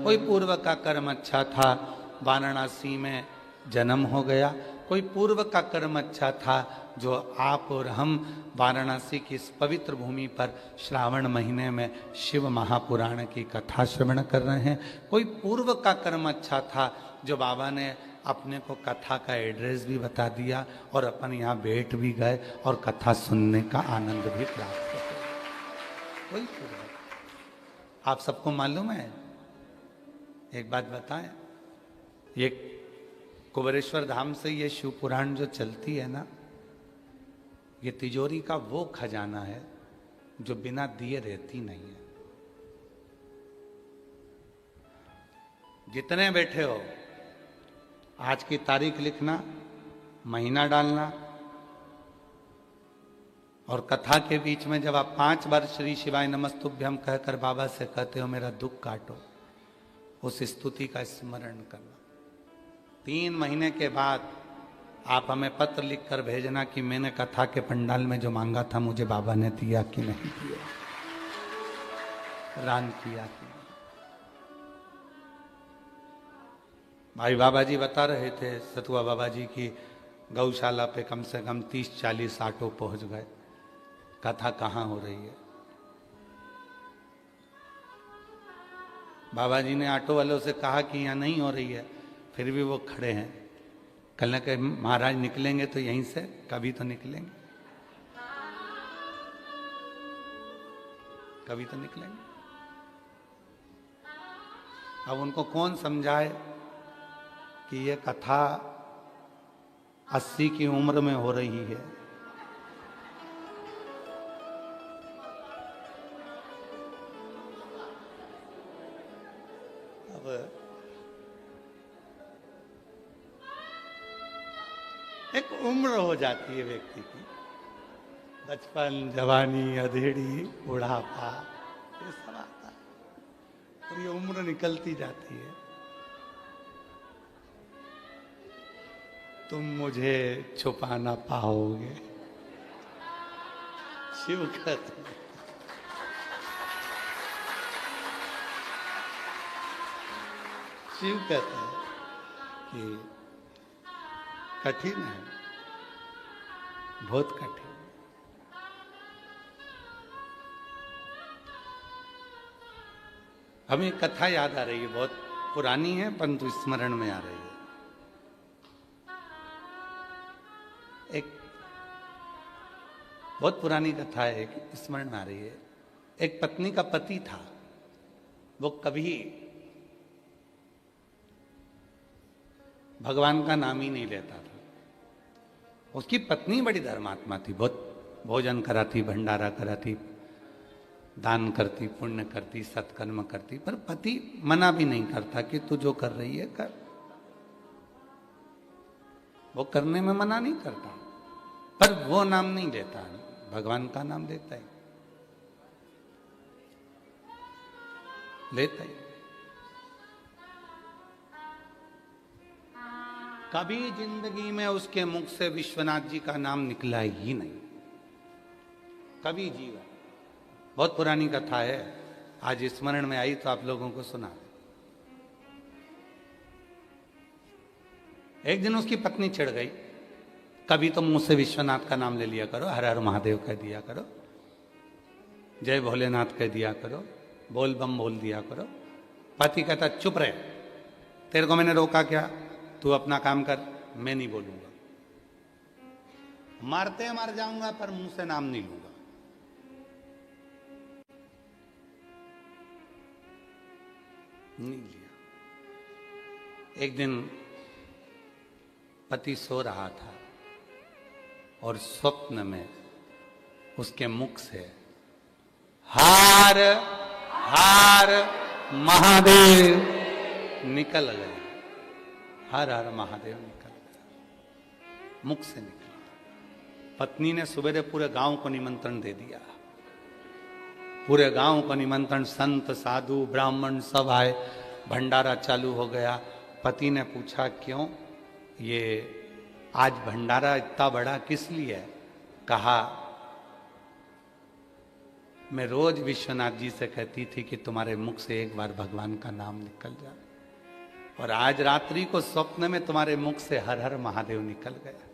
कोई पूर्व का कर्म अच्छा था, वाराणसी में जन्म हो गया। कोई पूर्व का कर्म अच्छा था, जो आप और हम वाराणसी की इस पवित्र भूमि पर श्रावण महीने में शिव महापुराण की कथा श्रवण कर रहे हैं। कोई पूर्व का कर्म अच्छा था, जो बाबा ने अपने को कथा का एड्रेस भी बता दिया और अपन यहाँ बैठ भी गए और कथा सुनने का आनंद भी प्राप्त हो गया। कोई पूर्व। आप सबको मालूम है, एक बात बताएं, ये कुबेरेश्वर धाम से ये शिव पुराण जो चलती है ना, ये तिजोरी का वो खजाना है जो बिना दिए रहती नहीं है। जितने बैठे हो, आज की तारीख लिखना, महीना डालना, और कथा के बीच में जब आप 5 बार श्री शिवाय नमस्तुभ्यम कहकर बाबा से कहते हो मेरा दुख काटो, उस स्तुति का स्मरण करना। 3 महीने के बाद आप हमें पत्र लिखकर भेजना कि मैंने कथा के पंडाल में जो मांगा था मुझे बाबा ने दिया कि नहीं दिया, रान किया कि नहीं। भाई बाबा जी बता रहे थे, सतुआ बाबा जी की गौशाला पे कम से कम 30-40 ऑटो पहुंच गए। कथा कहाँ हो रही है? बाबा जी ने ऑटो वालों से कहा कि यहाँ नहीं हो रही है, फिर भी वो खड़े हैं। कल न कहीं महाराज निकलेंगे तो यहीं से कभी तो निकलेंगे, कभी तो निकलेंगे। अब उनको कौन समझाए कि ये कथा 80 की उम्र में हो रही है। अब एक उम्र हो जाती है व्यक्ति की, बचपन, जवानी, अधेड़ी, बुढ़ापा, ये सब आता है और ये उम्र निकलती जाती है। तुम मुझे छुपा ना पाओगे, शिव कहते हैं। शिव कहते हैं कि कठिन है, बहुत कठिन। हमें कथा याद आ रही है, बहुत पुरानी है परंतु स्मरण में आ रही है। एक बहुत पुरानी कथा है, एक स्मरण में आ रही है। एक पत्नी का पति था, वो कभी भगवान का नाम ही नहीं लेता था। उसकी पत्नी बड़ी धर्मात्मा थी, बहुत भोजन कराती, भंडारा कराती, दान करती, पुण्य करती, सत्कर्म करती, पर पति मना भी नहीं करता कि तू जो कर रही है कर। वो करने में मना नहीं करता, पर वो नाम नहीं लेता, भगवान का नाम लेता है, लेता है। कभी जिंदगी में उसके मुख से विश्वनाथ जी का नाम निकला ही नहीं, कभी जीवन। बहुत पुरानी कथा है, आज स्मरण में आई तो आप लोगों को सुना। एक दिन उसकी पत्नी चिढ़ गई, कभी तो मुंह से विश्वनाथ का नाम ले लिया करो, हर हर महादेव कह दिया करो, जय भोलेनाथ कह दिया करो, बोल बम बोल दिया करो। पति कहता चुप रहे, तेरे को मैंने रोका क्या, तू अपना काम कर, मैं नहीं बोलूंगा, मारते मर जाऊंगा पर मुंह से नाम नहीं लूंगा। नहीं लिया। एक दिन पति सो रहा था और स्वप्न में उसके मुख से हार हार महादेव निकल गए, हर हर महादेव निकल गया, मुख से निकला। पत्नी ने सवेरे पूरे गांव को निमंत्रण दे दिया, पूरे गांव को निमंत्रण, संत साधु ब्राह्मण सब आए, भंडारा चालू हो गया। पति ने पूछा क्यों ये आज भंडारा इतना बड़ा किस लिए? कहा मैं रोज विश्वनाथ जी से कहती थी कि तुम्हारे मुख से एक बार भगवान का नाम निकल जाए, और आज रात्रि को स्वप्न में तुम्हारे मुख से हर हर महादेव निकल गया।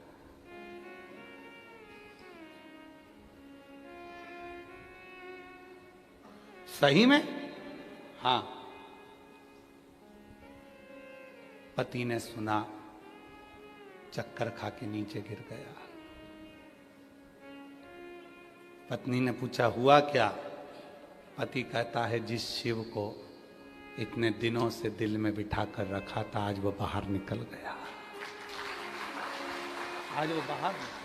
सही में? हाँ। पति ने सुना, चक्कर खा के नीचे गिर गया। पत्नी ने पूछा हुआ क्या? पति कहता है जिस शिव को इतने दिनों से दिल में बिठा कर रखा था, आज वो बाहर निकल गया। आज वो बाहर निकल,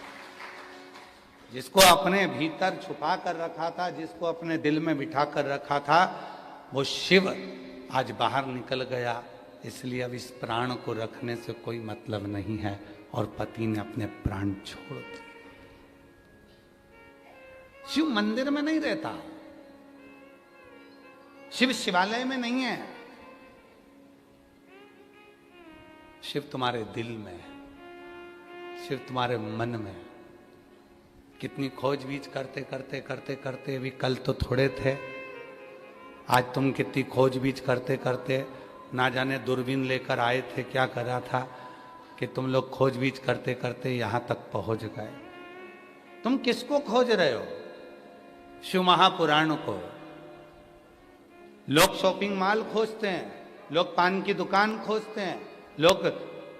जिसको अपने भीतर छुपा कर रखा था, जिसको अपने दिल में बिठा कर रखा था, वो शिव आज बाहर निकल गया। इसलिए अब इस प्राण को रखने से कोई मतलब नहीं है। और पति ने अपने प्राण छोड़ दिए। शिव मंदिर में नहीं रहता, शिव शिवालय में नहीं है, शिव तुम्हारे दिल में है, शिव तुम्हारे मन में है। कितनी खोजबीज करते करते करते करते, अभी कल तो थोड़े थे, आज तुम कितनी खोजबीज करते करते, ना जाने दूरबीन लेकर आए थे, क्या करा था कि तुम लोग खोजबीज करते करते यहां तक पहुंच गए। तुम किसको खोज रहे हो? शिव महापुराण को। लोग शॉपिंग मॉल खोजते हैं, लोग पान की दुकान खोजते हैं, लोग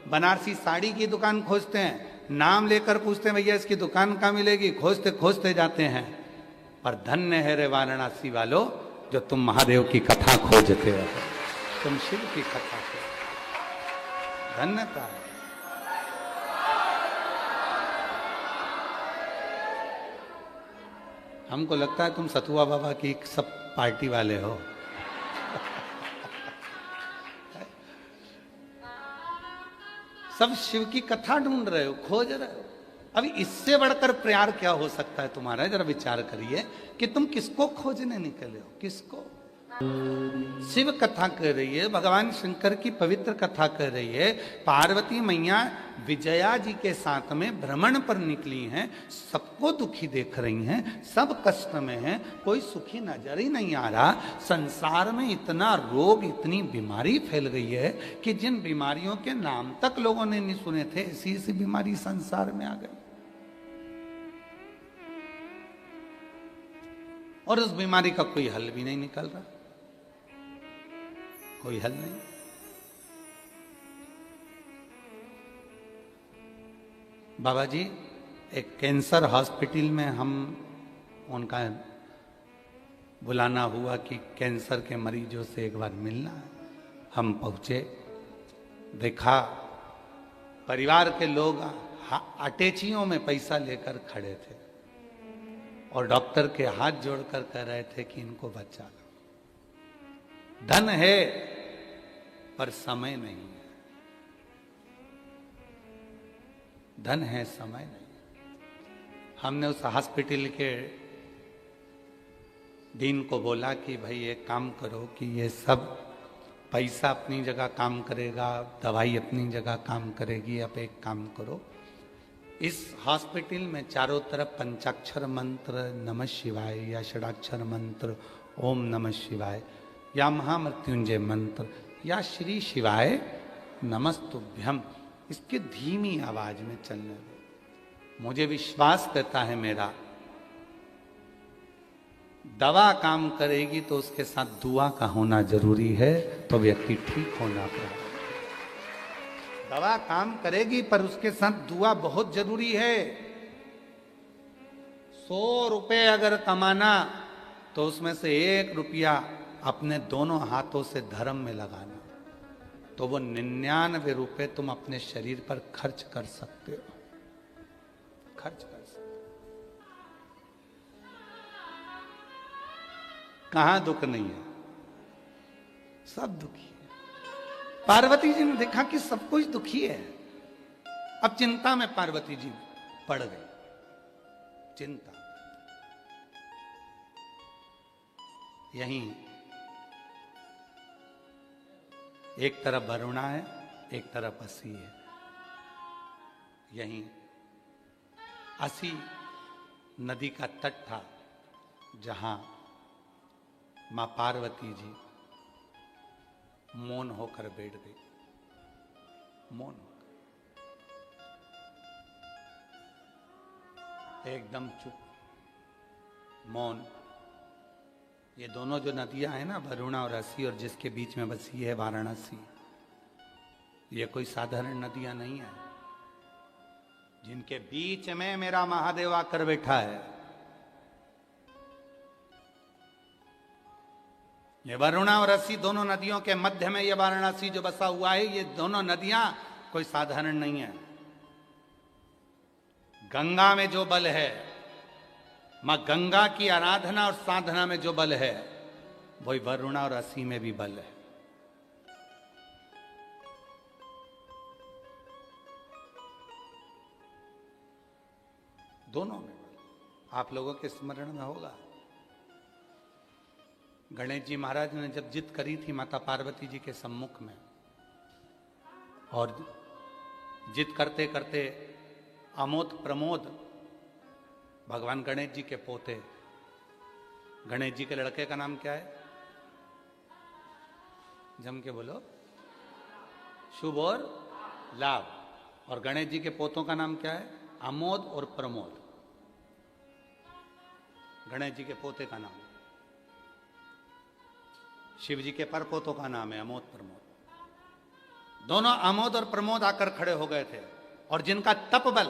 बनारसी साड़ी की दुकान खोजते हैं, नाम लेकर पूछते हैं भैया इसकी दुकान कहाँ मिलेगी, खोजते खोजते जाते हैं। पर धन्य है रे वाराणसी वालों जो तुम महादेव की कथा खोजते हो, तुम शिव की कथा खोजते, धन्यता है। हमको लगता है तुम सतुआ बाबा की सब पार्टी वाले हो। सब शिव की कथा ढूंढ रहे हो, खोज रहे हो। अभी इससे बढ़कर प्यार क्या हो सकता है तुम्हारा? जरा विचार करिए कि तुम किसको खोजने निकले हो, किसको? शिव कथा कर रही है, भगवान शंकर की पवित्र कथा कर रही है। पार्वती मैया विजया जी के साथ में भ्रमण पर निकली हैं, सबको दुखी देख रही हैं, सब कष्ट में हैं, कोई सुखी नजर ही नहीं आ रहा। संसार में इतना रोग, इतनी बीमारी फैल गई है कि जिन बीमारियों के नाम तक लोगों ने नहीं सुने थे, ऐसी ऐसी बीमारी संसार में आ गई। और उस बीमारी का कोई हल भी नहीं निकल रहा, कोई हल नहीं। बाबा जी, एक कैंसर हॉस्पिटल में हम उनका बुलाना हुआ कि कैंसर के मरीजों से एक बार मिलना है। हम पहुंचे, देखा परिवार के लोग अटैचियों में पैसा लेकर खड़े थे और डॉक्टर के हाथ जोड़कर कह रहे थे कि इनको बचा लो। धन है पर समय नहीं है, धन है समय नहीं। हमने उस हॉस्पिटल के डीन को बोला कि भाई एक काम करो कि ये सब पैसा अपनी जगह काम करेगा, दवाई अपनी जगह काम करेगी, अब एक काम करो, इस हॉस्पिटल में चारों तरफ पंचाक्षर मंत्र नमः शिवाय या षडाक्षर मंत्र ओम नमः शिवाय या महामृत्युंजय मंत्र या श्री शिवाय नमस्तुभ्यम, इसके धीमी आवाज में चलने दो। मुझे विश्वास कहता है मेरा, दवा काम करेगी तो उसके साथ दुआ का होना जरूरी है, तो व्यक्ति ठीक होना पड़ेगा। दवा काम करेगी पर उसके साथ दुआ बहुत जरूरी है। 100 रुपए अगर कमाना तो उसमें से 1 रुपया अपने दोनों हाथों से धर्म में लगाना, तो वो 99 रुपए तुम अपने शरीर पर खर्च कर सकते हो, खर्च कर सकते हो। कहां दुख नहीं है, सब दुखी है। पार्वती जी ने देखा कि सब कुछ दुखी है। अब चिंता में पार्वती जी पड़ गई, चिंता। यहीं एक तरफ वरुणा है, एक तरफ असी है। यहीं असी नदी का तट था जहां मां पार्वती जी मौन होकर बैठ गई, मौन होकर, एकदम चुप, मौन। ये दोनों जो नदियां हैं ना, वरुणा और असी, और जिसके बीच में बसी है वाराणसी, ये कोई साधारण नदियां नहीं है, जिनके बीच में मेरा महादेव आकर बैठा है। ये वरुणा और असी दोनों नदियों के मध्य में ये वाराणसी जो बसा हुआ है, ये दोनों नदियां कोई साधारण नहीं है। गंगा में जो बल है, मां गंगा की आराधना और साधना में जो बल है, वही वरुणा और असी में भी बल है। दोनों में बल। आप लोगों के स्मरण में होगा, गणेश जी महाराज ने जब जिद करी थी माता पार्वती जी के सम्मुख में, और जिद करते करते अमोद प्रमोद भगवान गणेश जी के पोते, गणेश जी के लड़के का नाम क्या है? जम के बोलो। शुभ और लाभ। और गणेश जी के पोतों का नाम क्या है? अमोद और प्रमोद। गणेश जी के पोते का नाम। शिव जी के परपोतों का नाम है अमोद प्रमोद। दोनों अमोद और प्रमोद आकर खड़े हो गए थे, और जिनका तप बल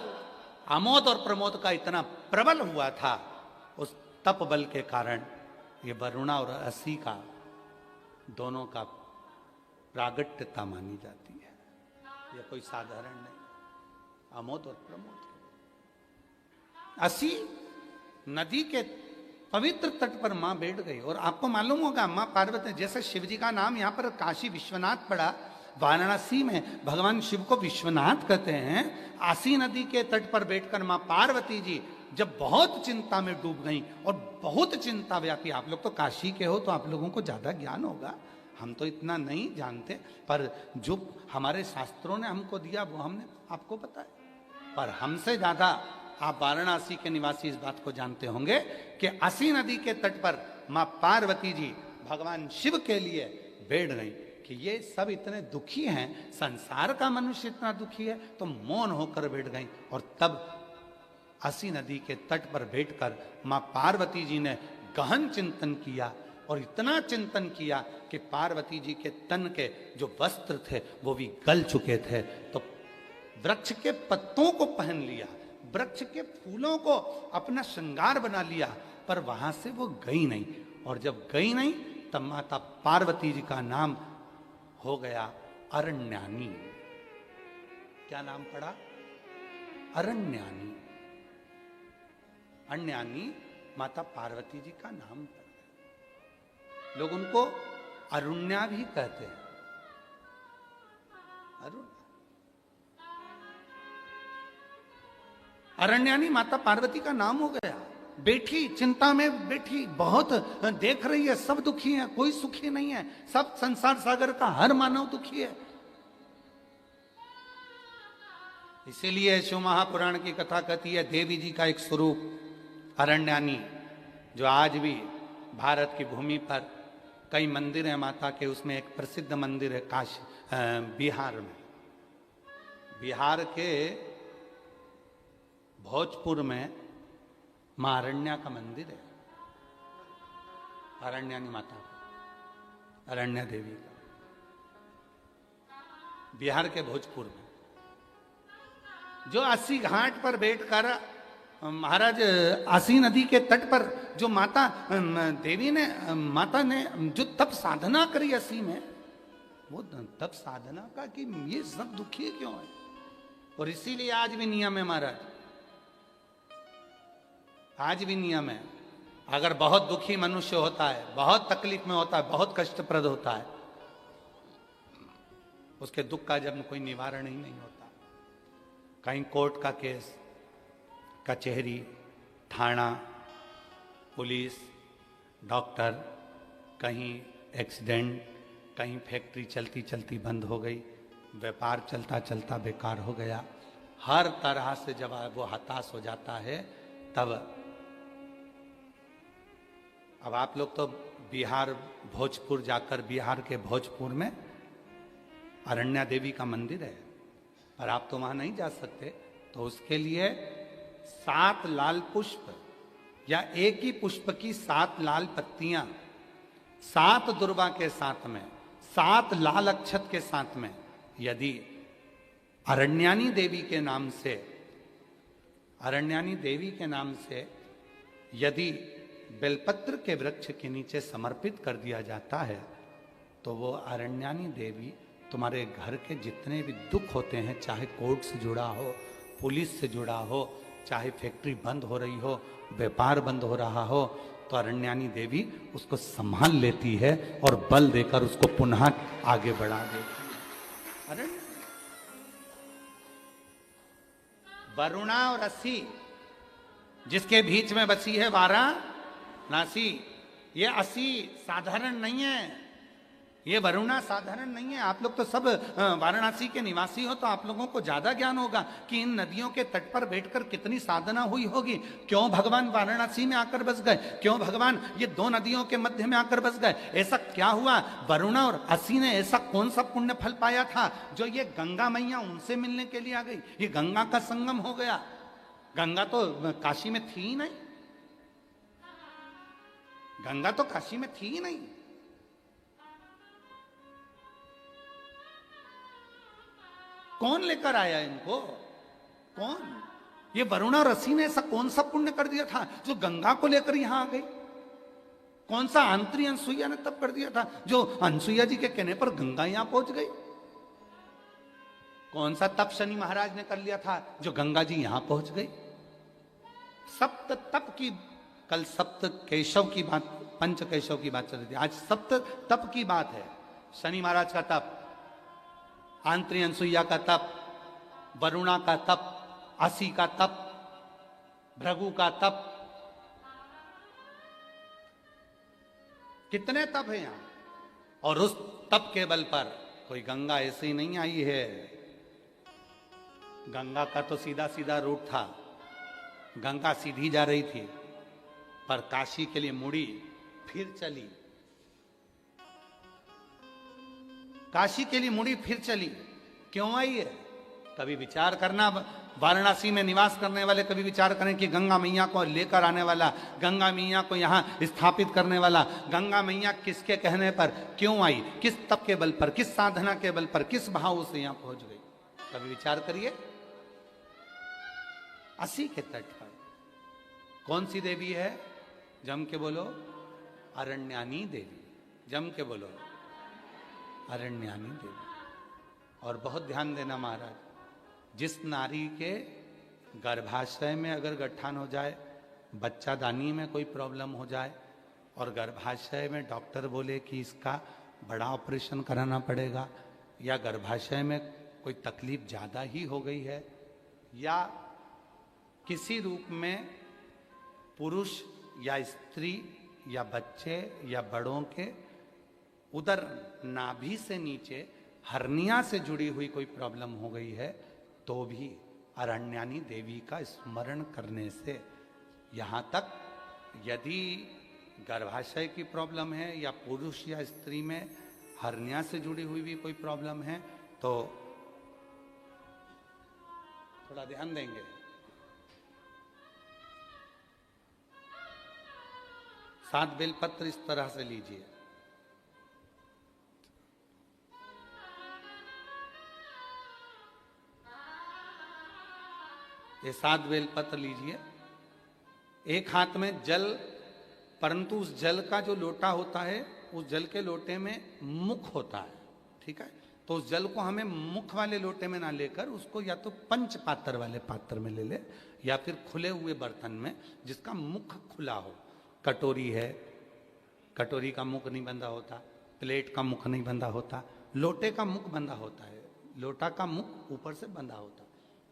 अमोद और प्रमोद का इतना प्रबल हुआ था, उस तप बल के कारण ये वरुणा और असी का दोनों का प्रागट्यता मानी जाती है। ये कोई साधारण नहीं, अमोद और प्रमोद। असी नदी के पवित्र तट पर मां बैठ गई। और आपको मालूम होगा, मां पार्वती, जैसे शिव जी का नाम यहाँ पर काशी विश्वनाथ पड़ा, वाराणसी में भगवान शिव को विश्वनाथ कहते हैं। आसी नदी के तट पर बैठकर मां पार्वती जी जब बहुत चिंता में डूब गई, और बहुत चिंता व्यापी। आप लोग तो काशी के हो, तो आप लोगों को ज्यादा ज्ञान होगा, हम तो इतना नहीं जानते, पर जो हमारे शास्त्रों ने हमको दिया वो हमने आपको बताया। पर हमसे ज्यादा आप वाराणसी के निवासी इस बात को जानते होंगे कि असी नदी के तट पर मां पार्वती जी भगवान शिव के लिए बैठ गई कि ये सब इतने दुखी हैं, संसार का मनुष्य इतना दुखी है, तो मौन होकर बैठ गई। और तब असी नदी के तट पर बैठकर मां पार्वती जी ने गहन चिंतन किया, और इतना चिंतन किया कि पार्वती जी के तन के जो वस्त्र थे वो भी गल चुके थे। तो वृक्ष के पत्तों को पहन लिया, वृक्ष के फूलों को अपना श्रृंगार बना लिया, पर वहां से वो गई नहीं। और जब गई नहीं, तब माता पार्वती जी का नाम हो गया अरण्यानी। क्या नाम पड़ा? अरण्यानी। अरण्यानी माता पार्वती जी का नाम पड़ा। लोग उनको अरुण्या भी कहते हैं, अरुण। अरण्यानी माता पार्वती का नाम हो गया। बैठी, चिंता में बैठी, बहुत देख रही है, सब दुखी है, कोई सुखी नहीं है, सब संसार सागर का हर मानव दुखी है। इसीलिए शिव महापुराण की कथा कहती है, देवी जी का एक स्वरूप अरण्यानी, जो आज भी भारत की भूमि पर कई मंदिर हैं माता के, उसमें एक प्रसिद्ध मंदिर है काशी, बिहार में, बिहार के भोजपुर में मां अरण्या का मंदिर है, अरण्यानी माता का, अरण्या देवी का, बिहार के भोजपुर में, जो अस्सी घाट पर बैठकर महाराज आसी नदी के तट पर जो माता देवी ने, माता ने जो तप साधना करी अस्सी में, वो तप साधना का कि ये सब दुखी क्यों है। और इसीलिए आज भी नियम है महाराज, आज भी नियम है, अगर बहुत दुखी मनुष्य होता है, बहुत तकलीफ में होता है, बहुत कष्टप्रद होता है, उसके दुख का जब कोई निवारण ही नहीं होता, कहीं कोर्ट का केस, कचहरी, थाना, पुलिस, डॉक्टर, कहीं एक्सीडेंट, कहीं फैक्ट्री चलती चलती बंद हो गई, व्यापार चलता चलता बेकार हो गया, हर तरह से जब वो हताश हो जाता है, तब अब आप लोग तो बिहार भोजपुर जाकर, बिहार के भोजपुर में अरण्या देवी का मंदिर है, पर आप तो वहां नहीं जा सकते। तो उसके लिए 7 लाल पुष्प या एक ही पुष्प की 7 लाल पत्तियां, 7 दुर्वा के साथ में, 7 लाल अक्षत के साथ में, यदि अरण्यानी देवी के नाम से, अरण्यानी देवी के नाम से यदि बेलपत्र के वृक्ष के नीचे समर्पित कर दिया जाता है, तो वो अरण्यानी देवी तुम्हारे घर के जितने भी दुख होते हैं, चाहे कोर्ट से जुड़ा हो, पुलिस से जुड़ा हो, चाहे फैक्ट्री बंद हो रही हो, व्यापार बंद हो रहा हो, तो अरण्यानी देवी उसको संभाल लेती है और बल देकर उसको पुनः आगे बढ़ा देती है। वरुणा और असी, जिसके बीच में बसी है वाराणसी, ये असी साधारण नहीं है, ये वरुणा साधारण नहीं है। आप लोग तो सब वाराणसी के निवासी हो, तो आप लोगों को ज्यादा ज्ञान होगा कि इन नदियों के तट पर बैठकर कितनी साधना हुई होगी। क्यों भगवान वाराणसी में आकर बस गए, क्यों भगवान ये 2 नदियों के मध्य में आकर बस गए, ऐसा क्या हुआ? वरुणा और असी ने ऐसा कौन सा पुण्य फल पाया था जो ये गंगा मैया उनसे मिलने के लिए आ गई? ये गंगा का संगम हो गया। गंगा तो काशी में थी ही नहीं, गंगा तो काशी में थी ही नहीं। कौन लेकर आया इनको? कौन? ये वरुणा और असी ने ऐसा कौन सा पुण्य कर दिया था जो गंगा को लेकर यहां आ गई? कौन सा आंतरी अनसुईया ने तब कर दिया था जो अनसुईया जी के कहने पर गंगा यहां पहुंच गई? कौन सा तप शनि महाराज ने कर लिया था जो गंगा जी यहां पहुंच गई? सप्त तप की, कल सप्त केशव की बात, पंच केशव की बात चल रही थी, आज सप्त तप की बात है। शनि महाराज का तप, आंतरी अनसुईया का तप, वरुणा का तप, असी का तप, भृगु का तप, कितने तप हैं यहां। और उस तप के बल पर कोई गंगा ऐसे ही नहीं आई है। गंगा का तो सीधा सीधा रूट था, गंगा सीधी जा रही थी, पर काशी के लिए मुड़ी फिर चली, काशी के लिए मुड़ी फिर चली। क्यों आई है? कभी विचार करना, वाराणसी में निवास करने वाले कभी विचार करें कि गंगा मैया को लेकर आने वाला, गंगा मैया को यहां स्थापित करने वाला, गंगा मैया किसके कहने पर क्यों आई, किस तप के बल पर, किस साधना के बल पर, किस भाव से यहां पहुंच गई? कभी विचार करिए। असी के तट पर कौन सी देवी है? जम के बोलो, अरण्यानी देवी। जम के बोलो, अरण्यानी देवी। और बहुत ध्यान देना महाराज, जिस नारी के गर्भाशय में अगर गट्ठान हो जाए, बच्चा दानी में कोई प्रॉब्लम हो जाए और गर्भाशय में डॉक्टर बोले कि इसका बड़ा ऑपरेशन कराना पड़ेगा, या गर्भाशय में कोई तकलीफ ज़्यादा ही हो गई है, या किसी रूप में पुरुष या स्त्री या बच्चे या बड़ों के उधर नाभि से नीचे हर्निया से जुड़ी हुई कोई प्रॉब्लम हो गई है, तो भी अरण्यानी देवी का स्मरण करने से, यहाँ तक यदि गर्भाशय की प्रॉब्लम है या पुरुष या स्त्री में हर्निया से जुड़ी हुई भी कोई प्रॉब्लम है, तो थोड़ा ध्यान देंगे। सात बेलपत्र इस तरह से लीजिए, ये 7 बेलपत्र लीजिए। एक हाथ में जल, परंतु उस जल का जो लोटा होता है, उस जल के लोटे में मुख होता है, ठीक है? तो उस जल को हमें मुख वाले लोटे में ना लेकर उसको या तो पंच पात्र वाले पात्र में ले ले, या फिर खुले हुए बर्तन में जिसका मुख खुला हो। कटोरी है, कटोरी का मुख नहीं बंधा होता, प्लेट का मुख नहीं बंधा होता, लोटे का मुख बंधा होता है। लोटा का मुख ऊपर से बंधा होता,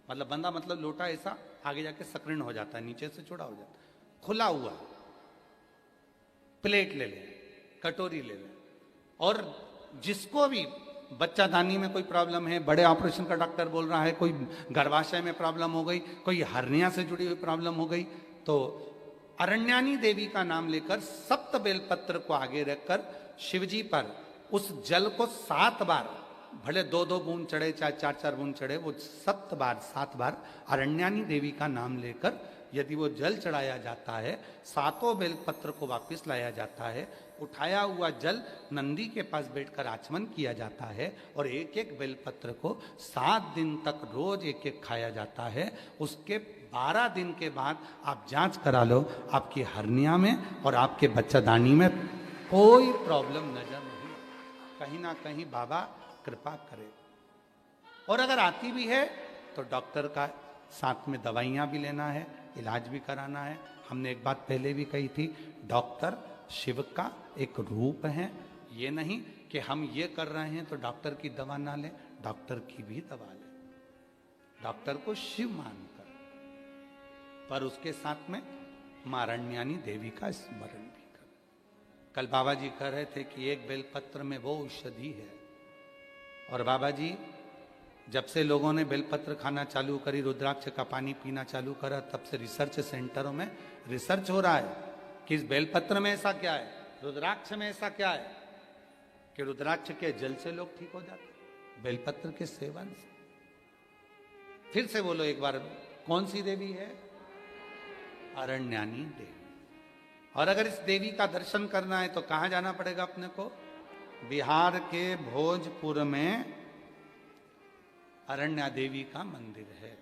मतलब बंधा मतलब लोटा ऐसा आगे जाके सक्रिण हो जाता है, नीचे से चौड़ा हो जाता है। खुला हुआ प्लेट ले ले, कटोरी ले ले। और जिसको भी बच्चा दानी में कोई प्रॉब्लम है, बड़े ऑपरेशन का डॉक्टर बोल रहा है, कोई गर्भाशय में प्रॉब्लम हो गई, कोई हर्निया से जुड़ी हुई प्रॉब्लम हो गई, तो अरण्यानी देवी का नाम लेकर 7 बेलपत्र को आगे रखकर शिवजी पर उस जल को 7 बार, भले 2-2 बूंद चढ़े चाहे 4-4 बूंद चढ़े, वो 7 बार अरण्यानी देवी का नाम लेकर यदि वो जल चढ़ाया जाता है, 7 बेलपत्र को वापस लाया जाता है, उठाया हुआ जल नंदी के पास बैठकर आचमन किया जाता है और एक एक बेलपत्र को 7 दिन तक रोज एक एक खाया जाता है। उसके 12 दिन के बाद आप जांच करा लो, आपकी हर्निया में और आपके बच्चादानी में कोई प्रॉब्लम नजर नहीं, कहीं ना कहीं बाबा कृपा करे। और अगर आती भी है तो डॉक्टर का साथ में दवाइयाँ भी लेना है, इलाज भी कराना है। हमने एक बात पहले भी कही थी, डॉक्टर शिव का एक रूप है। ये नहीं कि हम ये कर रहे हैं तो डॉक्टर की दवा ना लें, डॉक्टर की भी दवा लें, डॉक्टर को शिव मानकर, पर उसके साथ में मां अरण्यानी देवी का स्मरण भी कर। कल बाबा जी कह रहे थे कि एक बेलपत्र में वो औषधि है, और बाबा जी जब से लोगों ने बेलपत्र खाना चालू करी, रुद्राक्ष का पानी पीना चालू करा, तब से रिसर्च सेंटरों में रिसर्च हो रहा है कि इस बेलपत्र में ऐसा क्या है, रुद्राक्ष में ऐसा क्या है कि रुद्राक्ष के जल से लोग ठीक हो जाते हैं, बेलपत्र के सेवन से। फिर से बोलो एक बार, कौन सी देवी है? अरण्यानी देवी। और अगर इस देवी का दर्शन करना है तो कहां जाना पड़ेगा अपने को? बिहार के भोजपुर में अरण्या देवी का मंदिर है।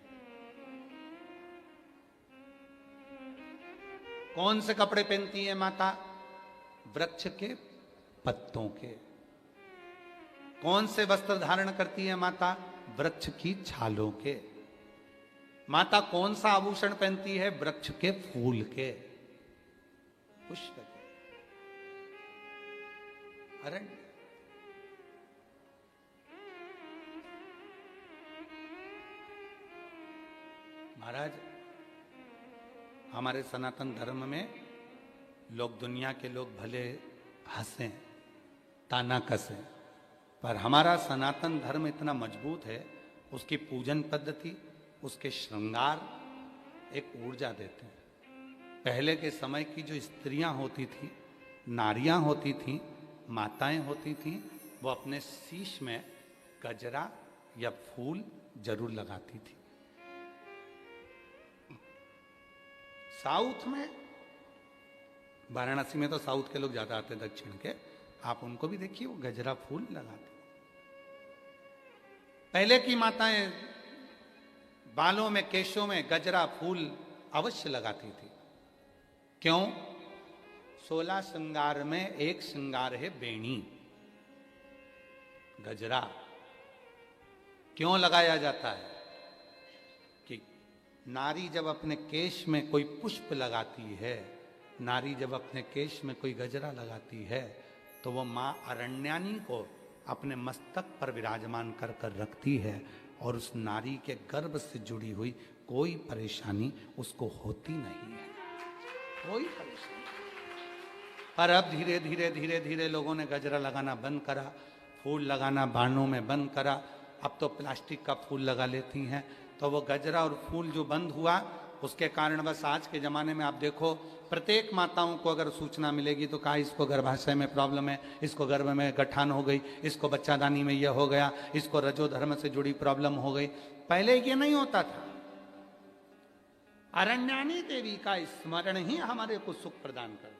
कौन से कपड़े पहनती है माता? वृक्ष के पत्तों के। कौन से वस्त्र धारण करती है माता? वृक्ष की छालों के। माता कौन सा आभूषण पहनती है? वृक्ष के फूल के, पुष्प के। अरण्य महाराज, हमारे सनातन धर्म में लोग, दुनिया के लोग भले हंसें, ताना कसें, पर हमारा सनातन धर्म इतना मजबूत है, उसकी पूजन पद्धति, उसके श्रृंगार एक ऊर्जा देते हैं। पहले के समय की जो स्त्रियां होती थी, नारियां होती थीं, माताएं होती थीं, वो अपने शीश में गजरा या फूल जरूर लगाती थी। साउथ में, वाराणसी में तो साउथ के लोग ज्यादा आते हैं, दक्षिण के, आप उनको भी देखिए, वो गजरा फूल लगाते। पहले की माताएं बालों में, केशों में गजरा फूल अवश्य लगाती थी। क्यों? 16 श्रृंगार में एक श्रृंगार है बेणी, गजरा। क्यों लगाया जाता है? कि नारी जब अपने केश में कोई पुष्प लगाती है, नारी जब अपने केश में कोई गजरा लगाती है, तो वो मां अरण्यानी को अपने मस्तक पर विराजमान कर कर रखती है, और उस नारी के गर्भ से जुड़ी हुई कोई परेशानी उसको होती नहीं है, कोई परेशानी। पर अब धीरे धीरे धीरे धीरे लोगों ने गजरा लगाना बंद करा, फूल लगाना बाणों में बंद करा। अब तो प्लास्टिक का फूल लगा लेती हैं। तो वो गजरा और फूल जो बंद हुआ, उसके कारण बस आज के ज़माने में आप देखो, प्रत्येक माताओं को अगर सूचना मिलेगी तो कहा इसको गर्भाशय में प्रॉब्लम है, इसको गर्भ में गठान हो गई, इसको बच्चादानी में यह हो गया, इसको रजो धर्म से जुड़ी प्रॉब्लम हो गई। पहले ये नहीं होता था। अरण्यानी देवी का स्मरण ही हमारे को सुख प्रदान कर।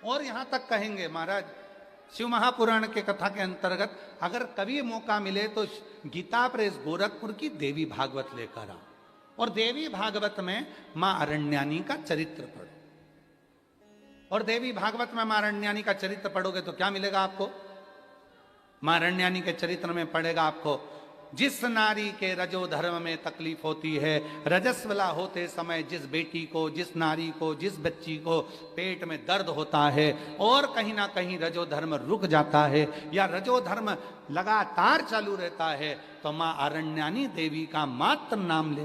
और यहां तक कहेंगे महाराज, शिव महापुराण के कथा के अंतर्गत अगर कभी मौका मिले तो गीता प्रेस गोरखपुर की देवी भागवत लेकर आ, और देवी भागवत में मां अरण्यानी का चरित्र पढ़ो। और देवी भागवत में मां अरण्यानी का चरित्र पढ़ोगे तो क्या मिलेगा आपको? मां अरण्यानी के चरित्र में पढ़ेगा आपको, जिस नारी के रजो धर्म में तकलीफ होती है, रजस्वला होते समय जिस बेटी को, जिस नारी को, जिस बच्ची को पेट में दर्द होता है और कहीं ना कहीं रजो धर्म रुक जाता है या रजो धर्म लगातार चालू रहता है, तो मां अरण्यानी देवी का मात्र नाम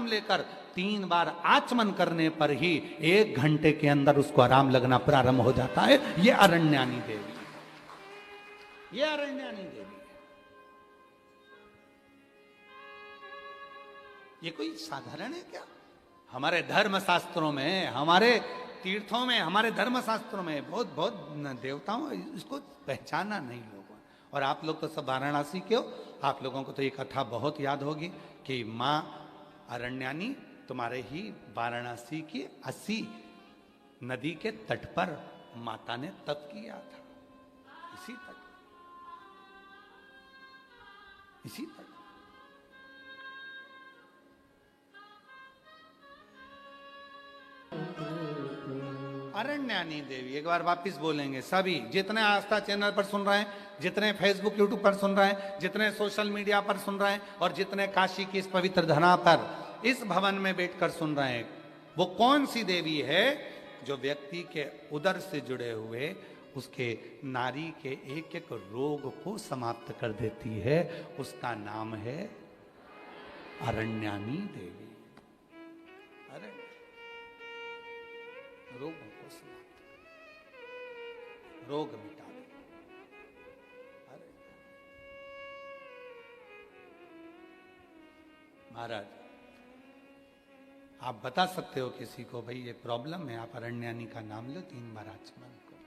लेकर 3 बार आचमन करने पर ही 1 घंटे के अंदर उसको आराम लगना प्रारंभ हो जाता है। ये अरण्यानी देवी, ये अरण्यानी देवी। ये कोई साधारण है क्या? हमारे धर्म शास्त्रों में, हमारे तीर्थों में, हमारे धर्म शास्त्रों में बहुत बहुत देवताओं, इसको पहचाना नहीं लोगों ने। और आप लोग तो सब वाराणसी के हो, आप लोगों को तो ये कथा बहुत याद होगी कि माँ अरण्यानी तुम्हारे ही वाराणसी की 80 नदी के तट पर माता ने तप किया था। इसी तट, इसी तट। अरण्यानी देवी, एक बार वापिस बोलेंगे सभी, जितने आस्था चैनल पर सुन रहे हैं, जितने फेसबुक यूट्यूब पर सुन रहे हैं, जितने सोशल मीडिया पर सुन रहे हैं, और जितने काशी की इस पवित्र धरा पर इस भवन में बैठकर सुन रहे हैं, वो कौन सी देवी है जो व्यक्ति के उदर से जुड़े हुए उसके नारी के एक एक रोग को समाप्त कर देती है? उसका नाम है अरण्यानी देवी। अरे रोगों को समाप्त, रोग मिटा दे। अरे महाराज, आप बता सकते हो किसी को, भाई ये प्रॉब्लम है, आप अरण्यानी का नाम लो, 3 बार आचमन करो,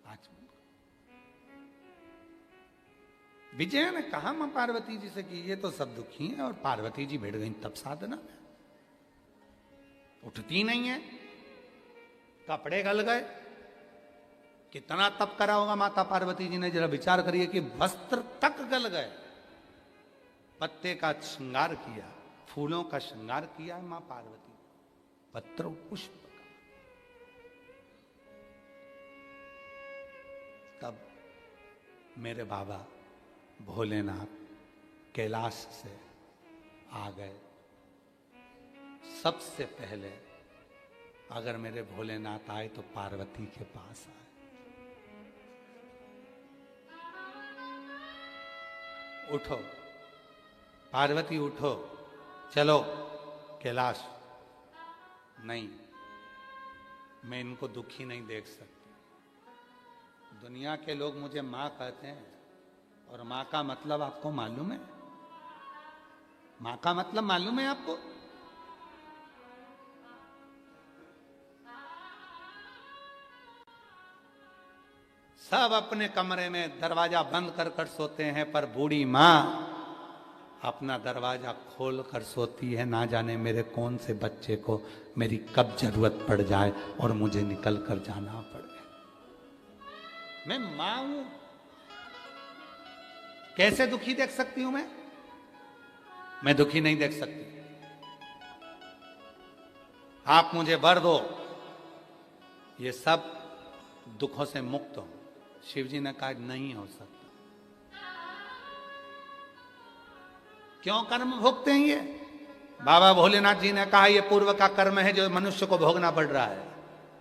आचमन करो। विजय ने कहा मां पार्वती जी से कि ये तो सब दुखी हैं, और पार्वती जी बैठ गई तप साधना में, उठती नहीं है, कपड़े गल गए। कितना तप करा होगा माता पार्वती जी ने, जरा विचार करिए कि वस्त्र तक गल गए। पत्ते का श्रृंगार किया, फूलों का श्रृंगार किया है मां पार्वती, पत्र पुष्प का। तब मेरे बाबा भोलेनाथ कैलाश से आ गए। सबसे पहले अगर मेरे भोलेनाथ आए तो पार्वती के पास आए। उठो पार्वती, उठो, चलो कैलाश। नहीं, मैं इनको दुखी नहीं देख सकती। दुनिया के लोग मुझे मां कहते हैं, और मां का मतलब आपको मालूम है? मां का मतलब मालूम है आपको? सब अपने कमरे में दरवाजा बंद कर कर सोते हैं, पर बूढ़ी मां अपना दरवाजा खोल कर सोती है। ना जाने मेरे कौन से बच्चे को मेरी कब जरूरत पड़ जाए और मुझे निकल कर जाना पड़े। मैं मां हूं, कैसे दुखी देख सकती हूं मैं दुखी नहीं देख सकती। आप मुझे वर दो, ये सब दुखों से मुक्त हो। शिव जी ने कहा नहीं हो सकता। क्यों कर्म भोगते हैं ये? बाबा भोलेनाथ जी ने कहा ये पूर्व का कर्म है जो मनुष्य को भोगना पड़ रहा है,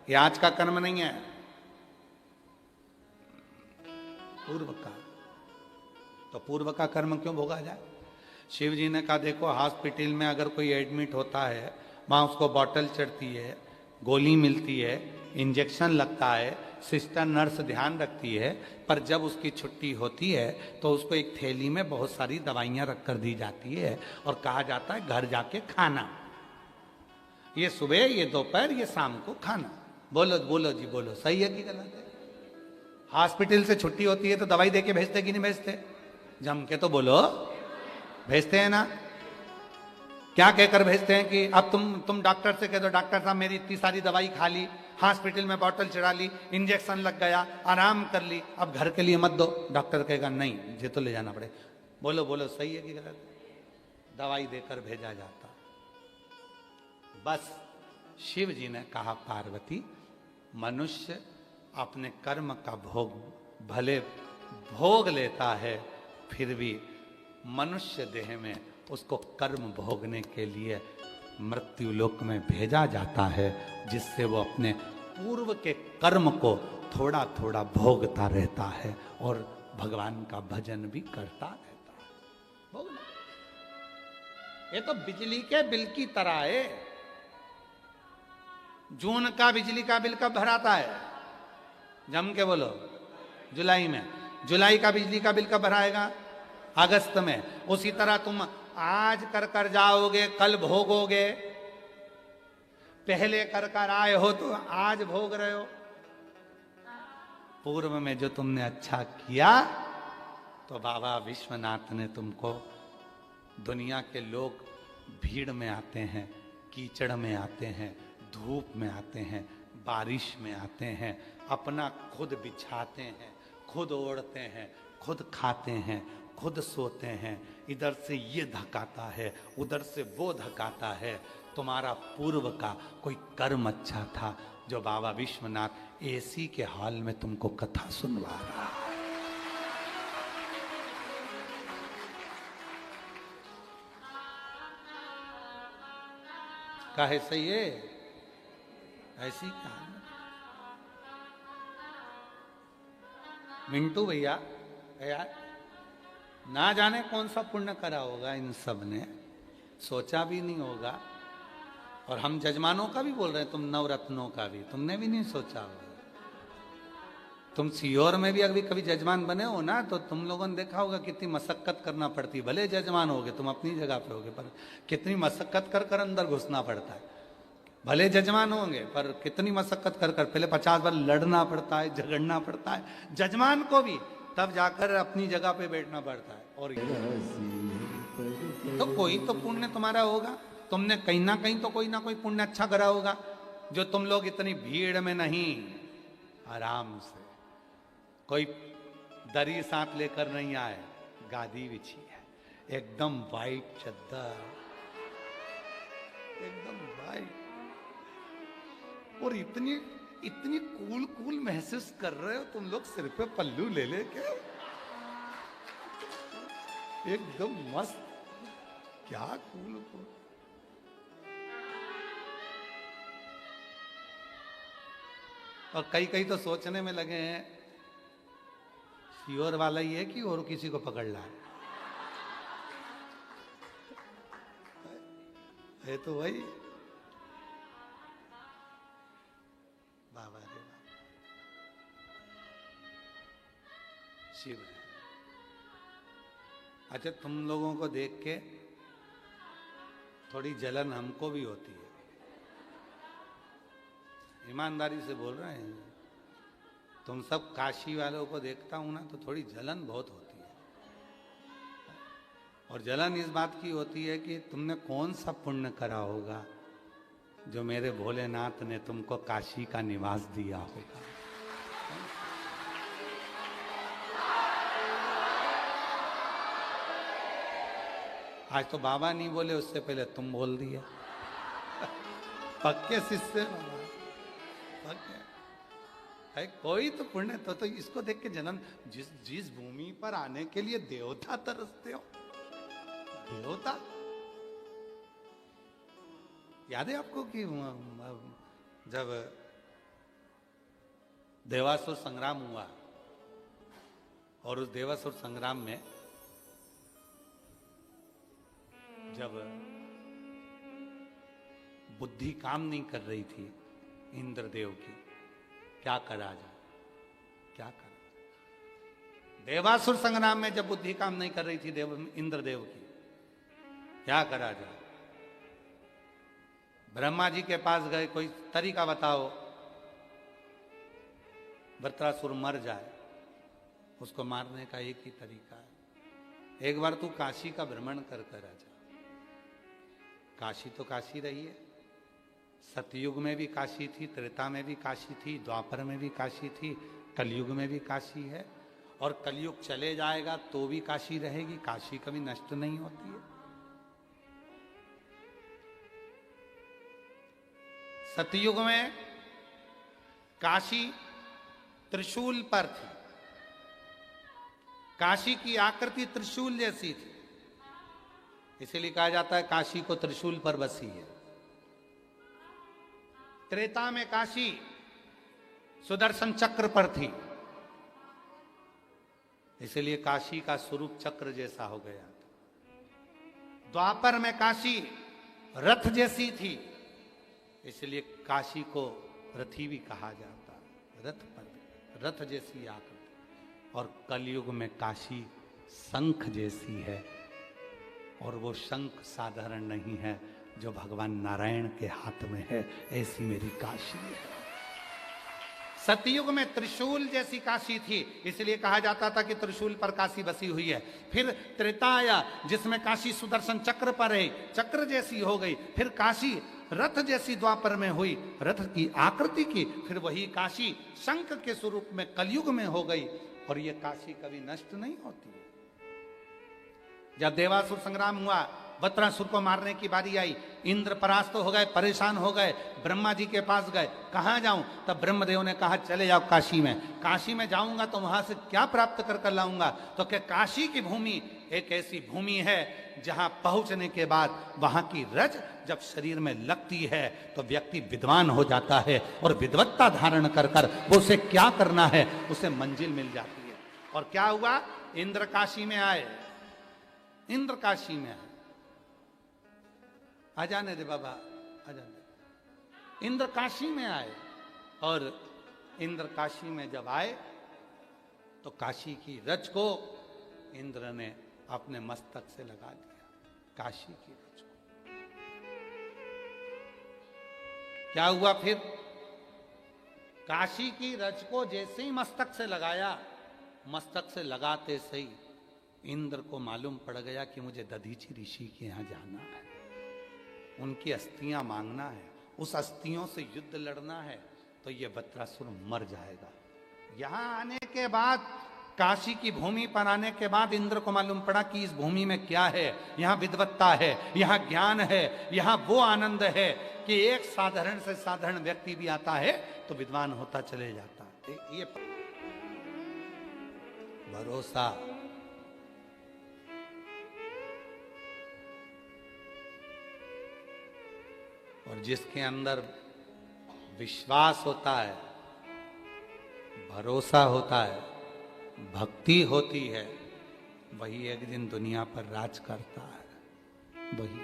ये आज का कर्म नहीं है, पूर्व का। तो पूर्व का कर्म क्यों भोगा जाए? शिव जी ने कहा देखो, हॉस्पिटल में अगर कोई एडमिट होता है, वहां उसको बॉटल चढ़ती है, गोली मिलती है, इंजेक्शन लगता है, सिस्टर नर्स ध्यान रखती है, पर जब उसकी छुट्टी होती है तो उसको एक थैली में बहुत सारी दवाइयां रख कर दी जाती है और कहा जाता है घर जाके खाना। ये सुबह, ये दोपहर, ये शाम को खाना। बोलो बोलो जी, बोलो, सही है कि गलत है? हॉस्पिटल से छुट्टी होती है तो दवाई दे के भेजते कि नहीं भेजते? जम के तो बोलो, भेजते हैं ना? क्या कहकर भेजते हैं कि अब तुम डॉक्टर से कह दो, डॉक्टर साहब मेरी इतनी सारी दवाई खा ली, हॉस्पिटल में बॉटल चढ़ा ली, इंजेक्शन लग गया, आराम कर ली, अब घर के लिए मत दो। डॉक्टर कहेगा नहीं, मुझे तो ले जाना पड़े। बोलो बोलो, सही है कि गलत? दवाई देकर भेजा जाता। बस शिव जी ने कहा पार्वती, मनुष्य अपने कर्म का भोग भले भोग लेता है, फिर भी मनुष्य देह में उसको कर्म भोगने के लिए मृत्यु लोक में भेजा जाता है, जिससे वो अपने पूर्व के कर्म को थोड़ा थोड़ा भोगता रहता है और भगवान का भजन भी करता रहता है। भोगना, ये तो बिजली के बिल की तरह है। जून का बिजली का बिल कब भराता है? जम के बोलो, जुलाई में। जुलाई का बिजली का बिल कब भराएगा? अगस्त में। उसी तरह तुम आज कर कर जाओगे कल भोगोगे, पहले कर कर आए हो तो आज भोग रहे हो। पूर्व में जो तुमने अच्छा किया तो बाबा विश्वनाथ ने तुमको, दुनिया के लोग भीड़ में आते हैं, कीचड़ में आते हैं, धूप में आते हैं, बारिश में आते हैं, अपना खुद बिछाते हैं, खुद ओढ़ते हैं, खुद खाते हैं, खुद सोते हैं, इधर से ये धकाता है, उधर से वो धकाता है। तुम्हारा पूर्व का कोई कर्म अच्छा था जो बाबा विश्वनाथ एसी के हॉल में तुमको कथा सुनवा रहा है। काहे सही है ऐसी कहानी। मिंटू भैया यार, ना जाने कौन सा पुण्य करा होगा इन सब ने, सोचा भी नहीं होगा। और हम जजमानों का भी बोल रहे हैं, तुम नवरत्नों का भी तुमने भी नहीं सोचा होगा। तुम सीहोर में भी अभी कभी जजमान बने हो ना, तो तुम लोगों ने देखा होगा कितनी मशक्कत करना पड़ती है। भले जजमान होगे तुम अपनी जगह पे होगे, पर कितनी मशक्कत कर कर अंदर घुसना पड़ता है। भले जजमान होंगे पर कितनी मशक्कत कर कर पहले 50 बार लड़ना पड़ता है, झगड़ना पड़ता है जजमान को भी, तब जाकर अपनी जगह पे बैठना पड़ता है। और तो कोई तो पुण्य तुम्हारा होगा, तुमने कहीं ना कहीं तो कोई ना कोई पुण्य अच्छा करा होगा, जो तुम लोग इतनी भीड़ में नहीं, आराम से कोई दरी साथ लेकर नहीं आए, गादी बिछी है, एकदम वाइट चद्दर, एकदम वाइट, और इतनी इतनी कूल कूल महसूस कर रहे हो तुम लोग, सिर पे पल्लू ले लेके एकदम मस्त, क्या कूल कूल। और कई कई तो सोचने में लगे हैं सीहोर वाला ही है कि और किसी को पकड़ ला है। तो वही बाबा रे बाबा शिव है। अच्छा, तुम लोगों को देख के थोड़ी जलन हमको भी होती है, ईमानदारी से बोल रहे हैं। तुम सब काशी वालों को देखता हूं ना तो थोड़ी जलन बहुत होती है। और जलन इस बात की होती है कि तुमने कौन सा पुण्य करा होगा जो मेरे भोलेनाथ ने तुमको काशी का निवास दिया होगा। आज तो बाबा नहीं बोले, उससे पहले तुम बोल दिया। पक्के शिष्य पक्के है, कोई तो पुण्य तो इसको देख के जन्म, जिस भूमि पर आने के लिए देवता तरसते हो, देवता याद है आपको कि जब देवासुर संग्राम हुआ और उस देवासुर संग्राम में जब बुद्धि काम नहीं कर रही थी इंद्रदेव की, क्या करा जाए, क्या करा। देवासुर संग्राम में जब बुद्धि काम नहीं कर रही थी इंद्रदेव की, क्या करा जाए। ब्रह्मा जी के पास गए, कोई तरीका बताओ वृत्रासुर मर जाए। उसको मारने का एक ही तरीका है, एक बार तू काशी का भ्रमण कर कर आ जा। काशी तो काशी रही है, सतयुग में भी काशी थी, त्रेता में भी काशी थी, द्वापर में भी काशी थी, कलयुग में भी काशी है, और कलयुग चले जाएगा तो भी काशी रहेगी। काशी कभी नष्ट नहीं होती है। सतयुग में काशी त्रिशूल पर थी, काशी की आकृति त्रिशूल जैसी थी, इसीलिए कहा जाता है काशी को त्रिशूल पर बसी है। त्रेता में काशी सुदर्शन चक्र पर थी, इसलिए काशी का स्वरूप चक्र जैसा हो गया था। द्वापर में काशी रथ जैसी थी, इसलिए काशी को रथी भी कहा जाता, रथ पर रथ जैसी आकृति। और कलयुग में काशी शंख जैसी है, और वो शंख साधारण नहीं है जो भगवान नारायण के हाथ में है। ऐसी मेरी काशी है। सतयुग में त्रिशूल जैसी काशी थी, इसलिए कहा जाता था कि त्रिशूल पर काशी बसी हुई है। फिर त्रेता आया जिसमें काशी सुदर्शन चक्र पर है, चक्र जैसी हो गई। फिर काशी रथ जैसी द्वापर में हुई, रथ की आकृति की। फिर वही काशी शंख के स्वरूप में कलयुग में हो गई। और ये काशी कभी नष्ट नहीं होती। जब देवासुर संग्राम हुआ, वत्रासुर को मारने की बारी आई, इंद्र परास्त हो गए, परेशान हो गए, ब्रह्मा जी के पास गए, कहाँ जाऊं? तब ब्रह्मदेव ने कहा चले जाओ काशी में। काशी में जाऊंगा तो वहां से क्या प्राप्त कर लाऊंगा? तो क्या काशी की भूमि एक ऐसी भूमि है जहां पहुंचने के बाद वहां की रज जब शरीर में लगती है तो व्यक्ति विद्वान हो जाता है, और विद्वत्ता धारण कर कर वो उसे क्या करना है उसे मंजिल मिल जाती है। और क्या हुआ? इंद्र काशी में आए, इंद्र काशी में आए। आ जाने दे बाबा, आ जाने। इंद्र काशी में आए, और इंद्र काशी में जब आए तो काशी की रज को इंद्र ने अपने मस्तक से लगा दिया। काशी की रज को क्या हुआ? फिर काशी की रज को जैसे ही मस्तक से लगाया, मस्तक से लगाते सही इंद्र को मालूम पड़ गया कि मुझे दधीचि ऋषि के यहां जाना है, उनकी अस्थियां मांगना है, उस अस्थियों से युद्ध लड़ना है, तो ये वत्रासुर मर जाएगा। यहां आने के बाद, काशी की भूमि पर आने के बाद इंद्र को मालूम पड़ा कि इस भूमि में क्या है। यहाँ विद्वत्ता है, यहाँ ज्ञान है, यहाँ वो आनंद है कि एक साधारण से साधारण व्यक्ति भी आता है तो विद्वान होता चले जाता है। ये भरोसा, और जिसके अंदर विश्वास होता है, भरोसा होता है, भक्ति होती है, वही एक दिन दुनिया पर राज करता है। वही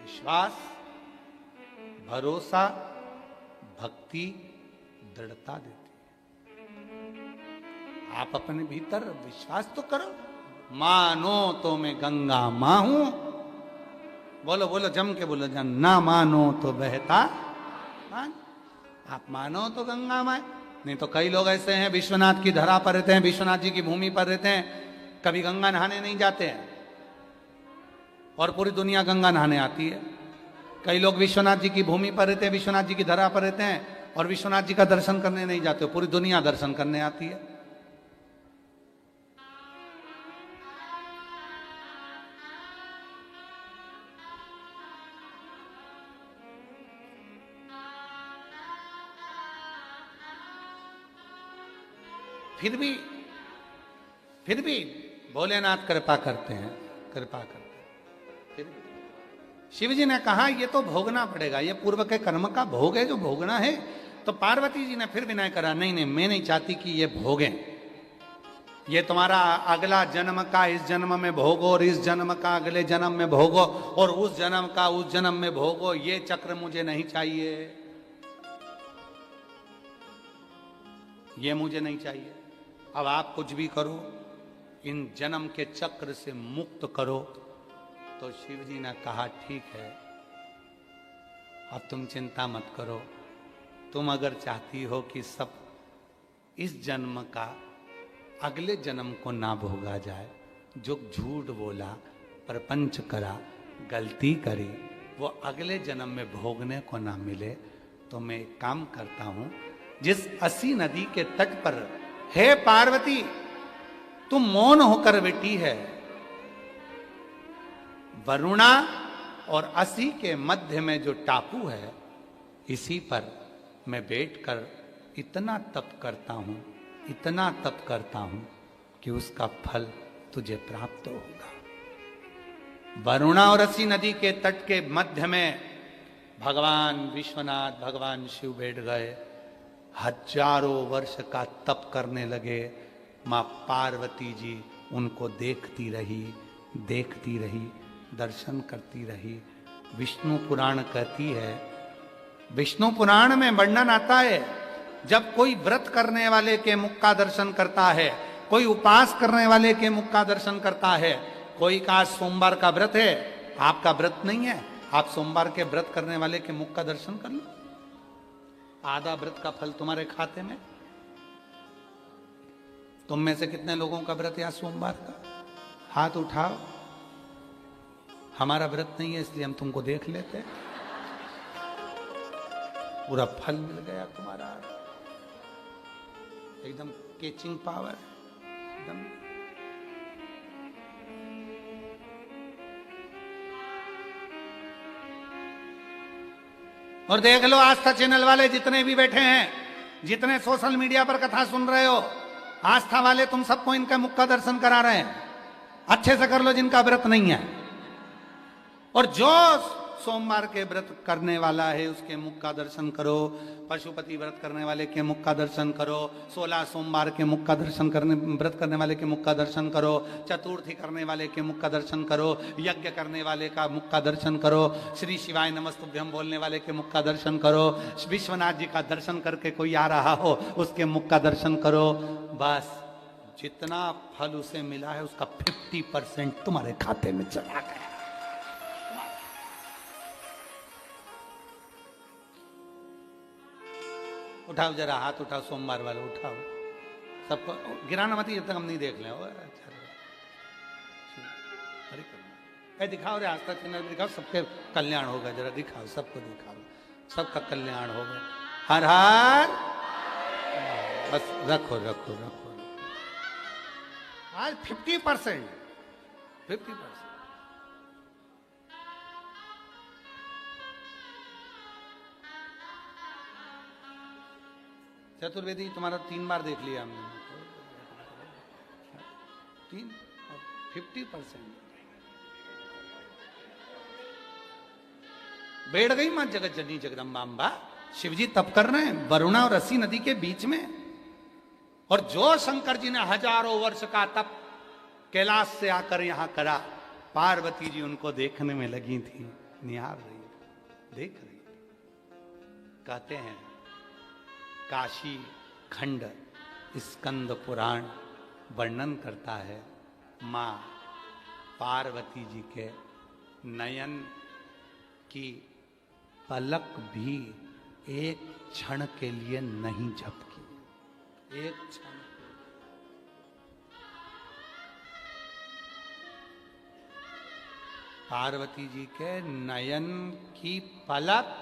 विश्वास, भरोसा, भक्ति दृढ़ता देती। आप अपने भीतर विश्वास तो करो। मानो तो मैं गंगा मां हूं, बोलो बोलो जम के बोलो, जान ना मानो तो बहता मान। आप मानो तो गंगा मां, नहीं तो कई लोग ऐसे हैं विश्वनाथ की धरा पर रहते हैं, विश्वनाथ जी की भूमि पर रहते हैं, कभी गंगा नहाने नहीं जाते हैं, और पूरी दुनिया गंगा नहाने आती है। कई लोग विश्वनाथ जी की भूमि पर रहते हैं, विश्वनाथ जी की धरा पर रहते हैं, और विश्वनाथ जी का दर्शन करने नहीं जाते, पूरी दुनिया दर्शन करने आती है। फिर भी भोलेनाथ कृपा करते हैं, कृपा करते हैं। फिर भी शिव जी ने कहा ये तो भोगना पड़ेगा, ये पूर्व के कर्म का भोग है जो भोगना है। तो पार्वती जी ने फिर विनय करा, नहीं नहीं, मैं नहीं चाहती कि ये भोगें, ये तुम्हारा अगला जन्म का इस जन्म में भोगो, और इस जन्म का अगले जन्म में भोगो, और उस जन्म का उस जन्म में भोगो, ये चक्र मुझे नहीं चाहिए, ये मुझे नहीं चाहिए। अब आप कुछ भी करो, इन जन्म के चक्र से मुक्त करो। तो शिव जी ने कहा ठीक है, अब तुम चिंता मत करो, तुम अगर चाहती हो कि सब इस जन्म का अगले जन्म को ना भोगा जाए, जो झूठ बोला, प्रपंच करा, गलती करी, वो अगले जन्म में भोगने को ना मिले, तो मैं एक काम करता हूं, जिस असी नदी के तट पर हे पार्वती तुम मौन होकर बैठी है, वरुणा और असी के मध्य में जो टापू है, इसी पर मैं बैठकर इतना तप करता हूं, इतना तप करता हूं कि उसका फल तुझे प्राप्त होगा। वरुणा और असी नदी के तट के मध्य में भगवान विश्वनाथ, भगवान शिव बैठ गए, हजारों वर्ष का तप करने लगे। मां पार्वती जी उनको देखती रही, देखती रही, दर्शन करती रही। विष्णु पुराण कहती है, विष्णु पुराण में वर्णन आता है जब कोई व्रत करने वाले के मुख का दर्शन करता है, कोई उपास करने वाले के मुख का दर्शन करता है, कोई का सोमवार का व्रत है, आपका व्रत नहीं है, आप सोमवार के व्रत करने वाले के मुख का दर्शन कर लो, आधा व्रत का फल तुम्हारे खाते में। तुम में से कितने लोगों का व्रत है सोमवार का? हाथ उठाओ। हमारा व्रत नहीं है इसलिए हम तुमको देख लेते हैं। पूरा फल मिल गया तुम्हारा, एकदम कैचिंग पावर एकदम। और देख लो आस्था चैनल वाले जितने भी बैठे हैं, जितने सोशल मीडिया पर कथा सुन रहे हो, आस्था वाले तुम सबको इनका मुख का दर्शन करा रहे हैं। अच्छे से कर लो जिनका व्रत नहीं है। और जो सोमवार के व्रत करने वाला है उसके मुख का दर्शन करो, पशुपति व्रत करने वाले के मुख का दर्शन करो, 16 सोमवार के मुख का दर्शन करने, व्रत करने वाले के मुख का दर्शन करो, चतुर्थी करने वाले के मुख का दर्शन करो, यज्ञ करने वाले का मुख का दर्शन करो, श्री शिवाय नमस्तुभ्यम बोलने वाले के मुख का दर्शन करो, विश्वनाथ जी का दर्शन करके कोई आ रहा हो उसके मुख का दर्शन करो। बस जितना फल उसे मिला है उसका 50% तुम्हारे खाते में चला गया। उठाओ जरा हाथ उठाओ, सोमवार वाले उठाओ, सबको गिराना मत जब तक हम नहीं देख लें। अरे दिखाओ रे, आस्था चैनल दिखाओ, सबके कल्याण होगा, जरा दिखाओ, सबको दिखाओ, सबका कल्याण होगा। हर हर, बस रखो रखो रखो। आज 50%। चतुर्वेदी तुम्हारा 3 बार देख लिया हमने, 50%। बैठ गई मां जगत जननी जगदम्बा। शिवजी तप कर रहे हैं वरुणा और रसी नदी के बीच में, और जो शंकर जी ने हजारों वर्ष का तप कैलाश से आकर यहां करा, पार्वती जी उनको देखने में लगी थी, निहार रही, देख रही। कहते हैं काशी खंड स्कंद पुराण वर्णन करता है, मां पार्वती जी के नयन की पलक भी एक क्षण के लिए नहीं झपकी, एक क्षण। पार्वती जी के नयन की पलक,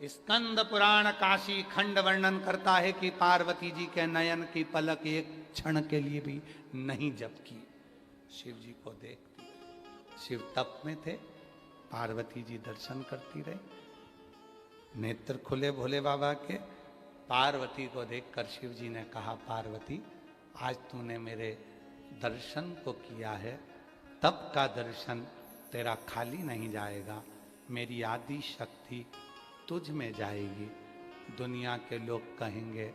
स्कंद पुराण काशी खंड वर्णन करता है कि पार्वती जी के नयन की पलक एक क्षण के लिए भी नहीं झपकी। शिव जी को देखती, शिव तप में थे, पार्वती जी दर्शन करती रही, नेत्र खुले भोले बाबा के। पार्वती को देखकर शिव जी ने कहा, पार्वती आज तूने मेरे दर्शन को किया है, तप का दर्शन तेरा खाली नहीं जाएगा, मेरी आदि शक्ति तुझ में जाएगी। दुनिया के लोग कहेंगे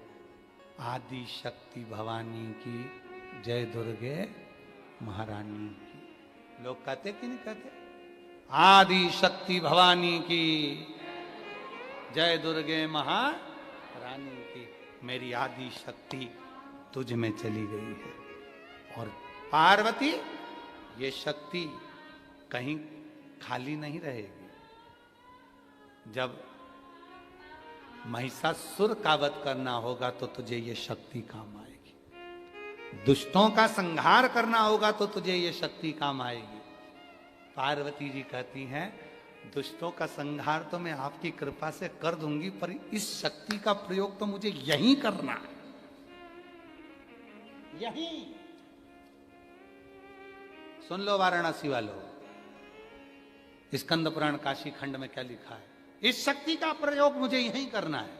आदि शक्ति भवानी की जय, दुर्गे महारानी की। लोग कहते कि नहीं कहते? आदि शक्ति भवानी की जय, दुर्गे महारानी की। मेरी आदि शक्ति तुझ में चली गई है, और पार्वती ये शक्ति कहीं खाली नहीं रहेगी। जब महिषासुर का वध करना होगा तो तुझे ये शक्ति काम आएगी, दुष्टों का संहार करना होगा तो तुझे ये शक्ति काम आएगी। पार्वती जी कहती हैं, दुष्टों का संहार तो मैं आपकी कृपा से कर दूंगी, पर इस शक्ति का प्रयोग तो मुझे यहीं करना है, यहीं। सुन लो वाराणसी वालों, स्कंद पुराण काशी खंड में क्या लिखा है, इस शक्ति का प्रयोग मुझे यहीं करना है।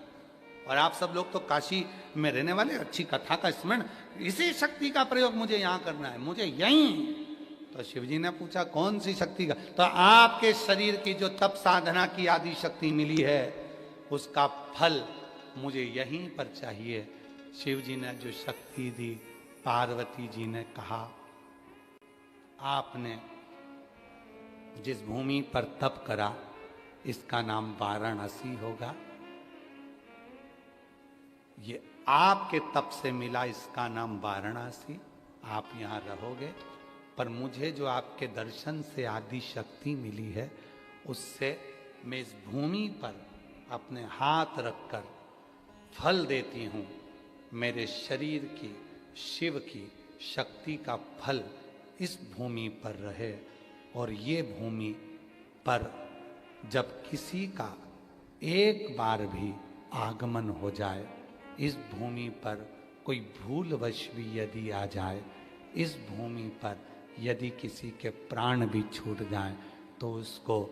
और आप सब लोग तो काशी में रहने वाले, अच्छी कथा का स्मरण, इसी शक्ति का प्रयोग मुझे यहां करना है, मुझे यहीं। तो शिवजी ने पूछा कौन सी शक्ति का? तो आपके शरीर की जो तप साधना की आदि शक्ति मिली है उसका फल मुझे यहीं पर चाहिए। शिवजी ने जो शक्ति दी, पार्वती जी ने कहा, आपने जिस भूमि पर तप करा इसका नाम वाराणसी होगा, ये आपके तप से मिला, इसका नाम वाराणसी। आप यहाँ रहोगे, पर मुझे जो आपके दर्शन से आदि शक्ति मिली है, उससे मैं इस भूमि पर अपने हाथ रखकर फल देती हूँ। मेरे शरीर की, शिव की शक्ति का फल इस भूमि पर रहे, और ये भूमि पर जब किसी का एक बार भी आगमन हो जाए, इस भूमि पर कोई भूलवश भी यदि आ जाए, इस भूमि पर यदि किसी के प्राण भी छूट जाएं, तो उसको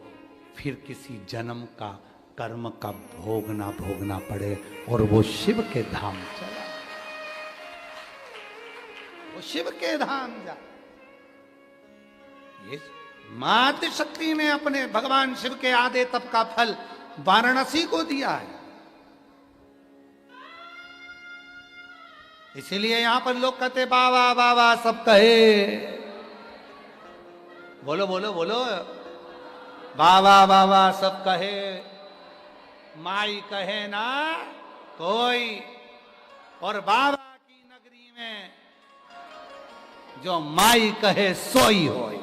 फिर किसी जन्म का कर्म का भोग ना भोगना पड़े, और वो शिव के धाम चला, वो शिव के धाम जा। ये मातृ शक्ति ने अपने भगवान शिव के आदे तप का फल वाराणसी को दिया है। इसीलिए यहां पर लोग कहते बाबा बाबा सब कहे, बोलो बोलो बोलो, बाबा बाबा सब कहे, माई कहे ना कोई। और बाबा की नगरी में जो माई कहे सोई होई।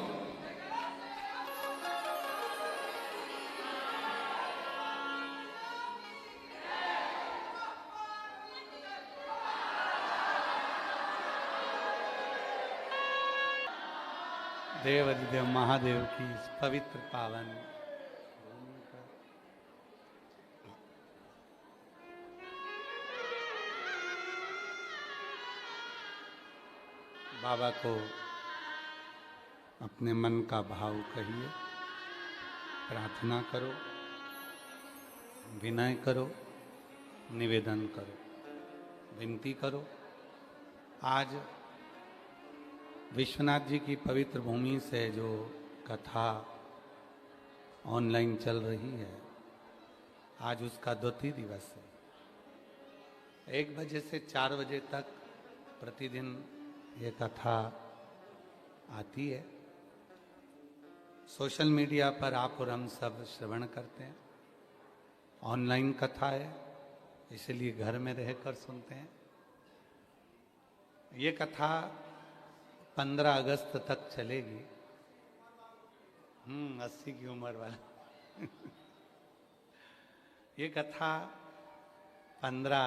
देव अधिदेव महादेव की इस पवित्र पावन भूमि पर बाबा को अपने मन का भाव कहिए, प्रार्थना करो, विनय करो, निवेदन करो, विनती करो। आज विश्वनाथ जी की पवित्र भूमि से जो कथा ऑनलाइन चल रही है, आज उसका द्वितीय दिवस है। 1 बजे से 4 बजे तक प्रतिदिन ये कथा आती है। सोशल मीडिया पर आप और हम सब श्रवण करते हैं। ऑनलाइन कथा है, इसलिए घर में रहकर सुनते हैं। ये कथा 15 अगस्त तक चलेगी। 80 की उम्र वाला ये कथा 15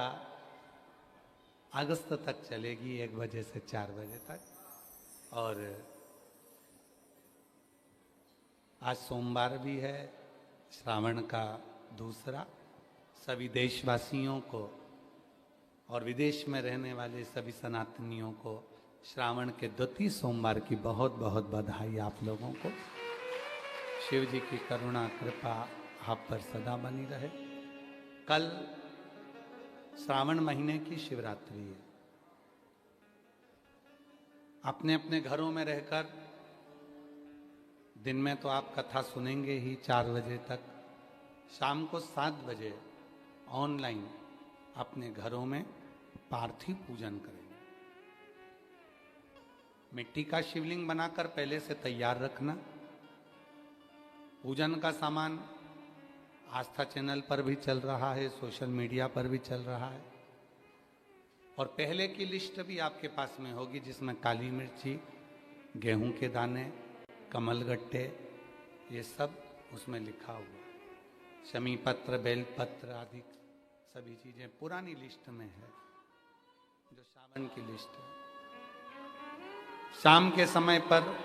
अगस्त तक चलेगी, 1 बजे से 4 बजे तक। और आज सोमवार भी है, श्रावण का दूसरा। सभी देशवासियों को और विदेश में रहने वाले सभी सनातनियों को श्रावण के द्वितीय सोमवार की बहुत बहुत बधाई आप लोगों को। शिव जी की करुणा कृपा आप पर सदा बनी रहे। कल श्रावण महीने की शिवरात्रि है। अपने अपने घरों में रहकर दिन में तो आप कथा सुनेंगे ही 4 बजे तक, शाम को 7 बजे ऑनलाइन अपने घरों में पार्थिव पूजन करेंगे। मिट्टी का शिवलिंग बनाकर पहले से तैयार रखना। पूजन का सामान आस्था चैनल पर भी चल रहा है, सोशल मीडिया पर भी चल रहा है। और पहले की लिस्ट भी आपके पास में होगी, जिसमें काली मिर्ची, गेहूं के दाने, कमलगट्टे, ये सब उसमें लिखा हुआ। शमी पत्र, बेल पत्र आदि सभी चीजें पुरानी लिस्ट में है, जो सावन की लिस्ट है। शाम के समय पर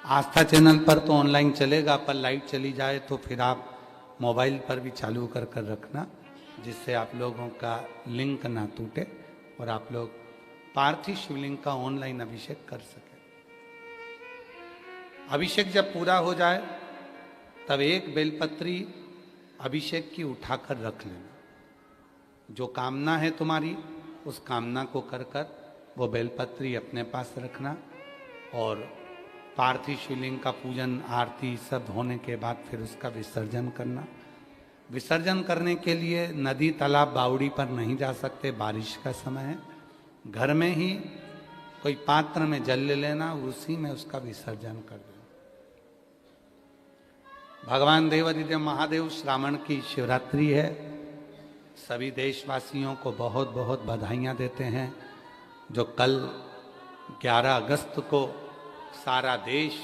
आस्था चैनल पर तो ऑनलाइन चलेगा, पर लाइट चली जाए तो फिर आप मोबाइल पर भी चालू कर कर रखना, जिससे आप लोगों का लिंक ना टूटे और आप लोग पार्थिव शिवलिंग का ऑनलाइन अभिषेक कर सके। अभिषेक जब पूरा हो जाए तब एक बेलपत्री अभिषेक की उठाकर रख लेना। जो कामना है तुम्हारी, उस कामना को कर कर वो बेलपत्री अपने पास रखना। और पार्थिव शिवलिंग का पूजन, आरती सब होने के बाद फिर उसका विसर्जन करना। विसर्जन करने के लिए नदी, तालाब, बावड़ी पर नहीं जा सकते, बारिश का समय है। घर में ही कोई पात्र में जल ले लेना, उसी में उसका विसर्जन कर देना। भगवान देवाधिदेव महादेव, श्रावण की शिवरात्रि है। सभी देशवासियों को बहुत बहुत बधाइयाँ देते हैं। जो कल 11 अगस्त को सारा देश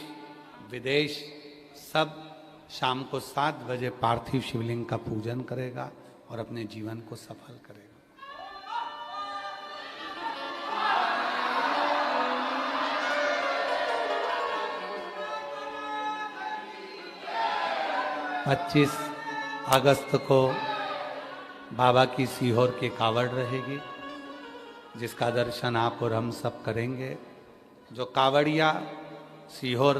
विदेश सब शाम को 7 बजे पार्थिव शिवलिंग का पूजन करेगा और अपने जीवन को सफल करेगा। 25 अगस्त को बाबा की सीहोर की कावड़ रहेगी, जिसका दर्शन आप और हम सब करेंगे। जो कावड़िया सीहोर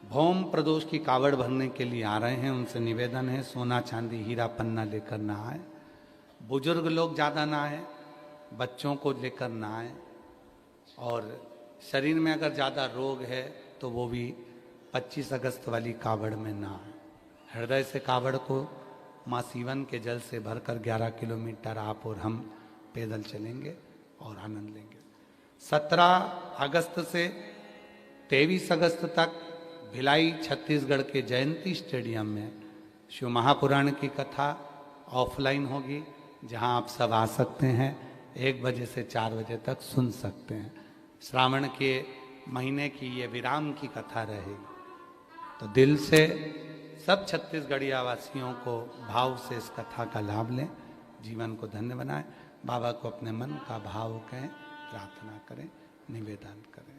भौम प्रदोष की कावड़ भरने के लिए आ रहे हैं, उनसे निवेदन है सोना चांदी हीरा पन्ना लेकर ना आए। बुजुर्ग लोग ज़्यादा ना आए, बच्चों को लेकर ना आए, और शरीर में अगर ज़्यादा रोग है तो वो भी 25 अगस्त वाली कावड़ में ना आए। हृदय से कावड़ को माँ सीवन के जल से भरकर 11 किलोमीटर आप और हम पैदल चलेंगे और आनंद लेंगे। 17 अगस्त से 23 अगस्त तक भिलाई छत्तीसगढ़ के जयंती स्टेडियम में शिव महापुराण की कथा ऑफलाइन होगी, जहां आप सब आ सकते हैं। 1 बजे से 4 बजे तक सुन सकते हैं। श्रावण के महीने की ये विराम की कथा रहेगी, तो दिल से सब छत्तीसगढ़िया वासियों को भाव से इस कथा का लाभ लें, जीवन को धन्य बनाएं। बाबा को अपने मन का भाव कहें, प्रार्थना करें, निवेदन करें।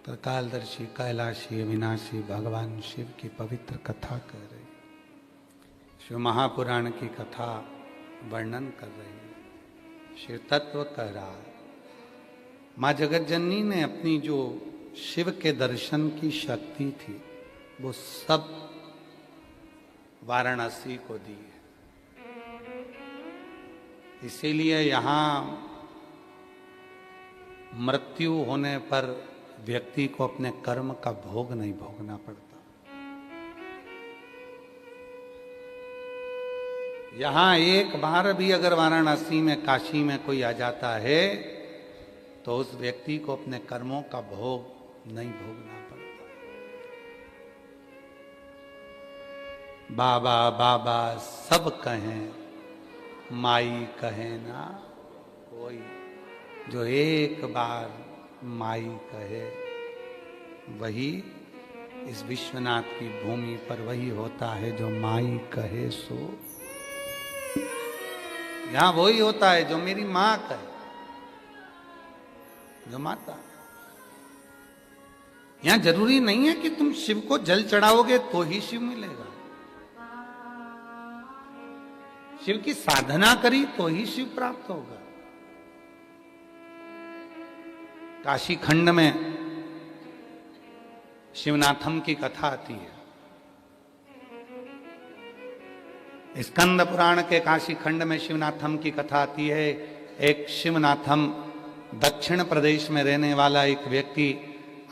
त्रिकालदर्शी कैलाशी अविनाशी भगवान शिव की पवित्र कथा कर रही, शिव महापुराण की कथा वर्णन कर रही है, शिव तत्व कह रहा है। माँ जगत जननी ने अपनी जो शिव के दर्शन की शक्ति थी वो सब वाराणसी को दी है। इसीलिए यहाँ मृत्यु होने पर व्यक्ति को अपने कर्म का भोग नहीं भोगना पड़ता। यहां एक बार भी अगर वाराणसी में काशी में कोई आ जाता है तो उस व्यक्ति को अपने कर्मों का भोग नहीं भोगना पड़ता। बाबा बाबा सब कहें, माई कहे ना कोई। जो एक बार माई कहे वही इस विश्वनाथ की भूमि पर वही होता है जो माई कहे सो। यहां वही होता है जो मेरी मां कहे, जो माता। यहां जरूरी नहीं है कि तुम शिव को जल चढ़ाओगे तो ही शिव मिलेगा। शिव की साधना करी तो ही शिव प्राप्त होगा। काशी खंड में शिवनाथम की कथा आती है। स्कंद पुराण के काशी खंड में शिवनाथम की कथा आती है। एक शिवनाथम दक्षिण प्रदेश में रहने वाला एक व्यक्ति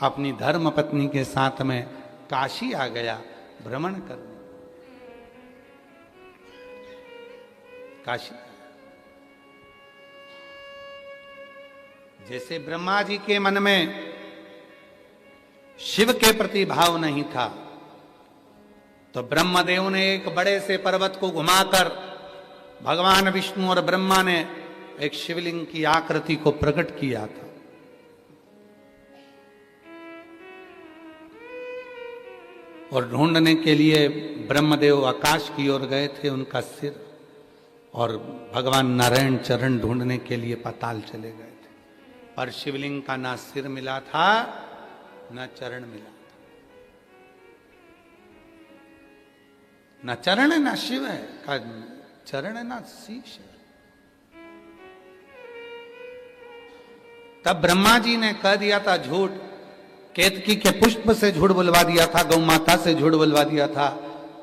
अपनी धर्म पत्नी के साथ में काशी आ गया भ्रमण करने। काशी जैसे ब्रह्मा जी के मन में शिव के प्रति भाव नहीं था, तो ब्रह्मदेव ने एक बड़े से पर्वत को घुमाकर भगवान विष्णु और ब्रह्मा ने एक शिवलिंग की आकृति को प्रकट किया था। और ढूंढने के लिए ब्रह्मदेव आकाश की ओर गए थे, उनका सिर, और भगवान नारायण चरण ढूंढने के लिए पाताल चले गए थे। पर शिवलिंग का ना सिर मिला था ना चरण मिला था। ना चरण है ना शिव है, का चरण है ना शीश है। तब ब्रह्मा जी ने कह दिया था झूठ, केतकी के पुष्प से झूठ बुलवा दिया था, गौ माता से झूठ बुलवा दिया था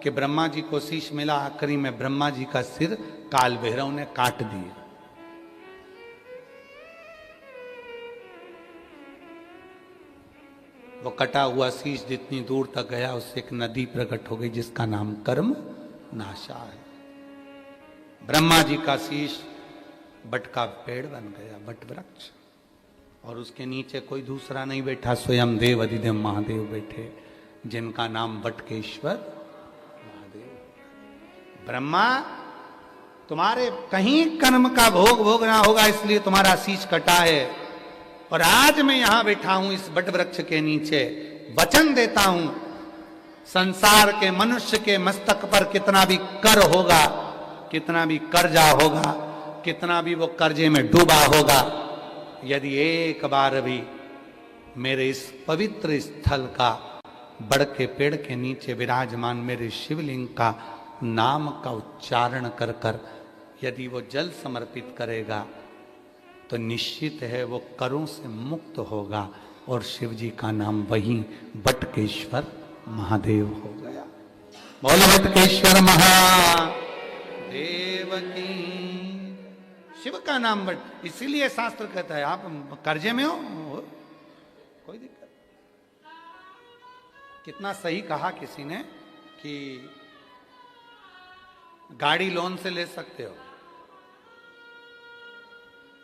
कि ब्रह्मा जी को शीश मिला। आखिरी में ब्रह्मा जी का सिर काल भैरव ने काट दिया। वो कटा हुआ शीश जितनी दूर तक गया उससे एक नदी प्रकट हो गई जिसका नाम कर्म नाशा है। ब्रह्मा जी का शीश बट का पेड़ बन गया, बट वृक्ष, और उसके नीचे कोई दूसरा नहीं बैठा, स्वयं देव अधिदेव महादेव बैठे, जिनका नाम बटकेश्वर महादेव। ब्रह्मा तुम्हारे कहीं कर्म का भोग भोगना होगा, इसलिए तुम्हारा शीश कटा है। और आज मैं यहां बैठा हूं इस बट वृक्ष के नीचे, वचन देता हूं संसार के मनुष्य के मस्तक पर कितना भी कर होगा, कितना भी कर्जा होगा, कितना भी वो कर्जे में डूबा होगा, यदि एक बार भी मेरे इस पवित्र स्थल का बड़ के पेड़ के नीचे विराजमान मेरे शिवलिंग का नाम का उच्चारण कर कर यदि वो जल समर्पित करेगा तो निश्चित है वो करों से मुक्त होगा और शिव जी का नाम वहीं बटकेश्वर महादेव हो गया। बोलो बटकेश्वर महादेव की। शिव का नाम बट, इसीलिए शास्त्र कहता है आप कर्जे में हो कोई दिक्कत। कितना सही कहा किसी ने कि गाड़ी लोन से ले सकते हो,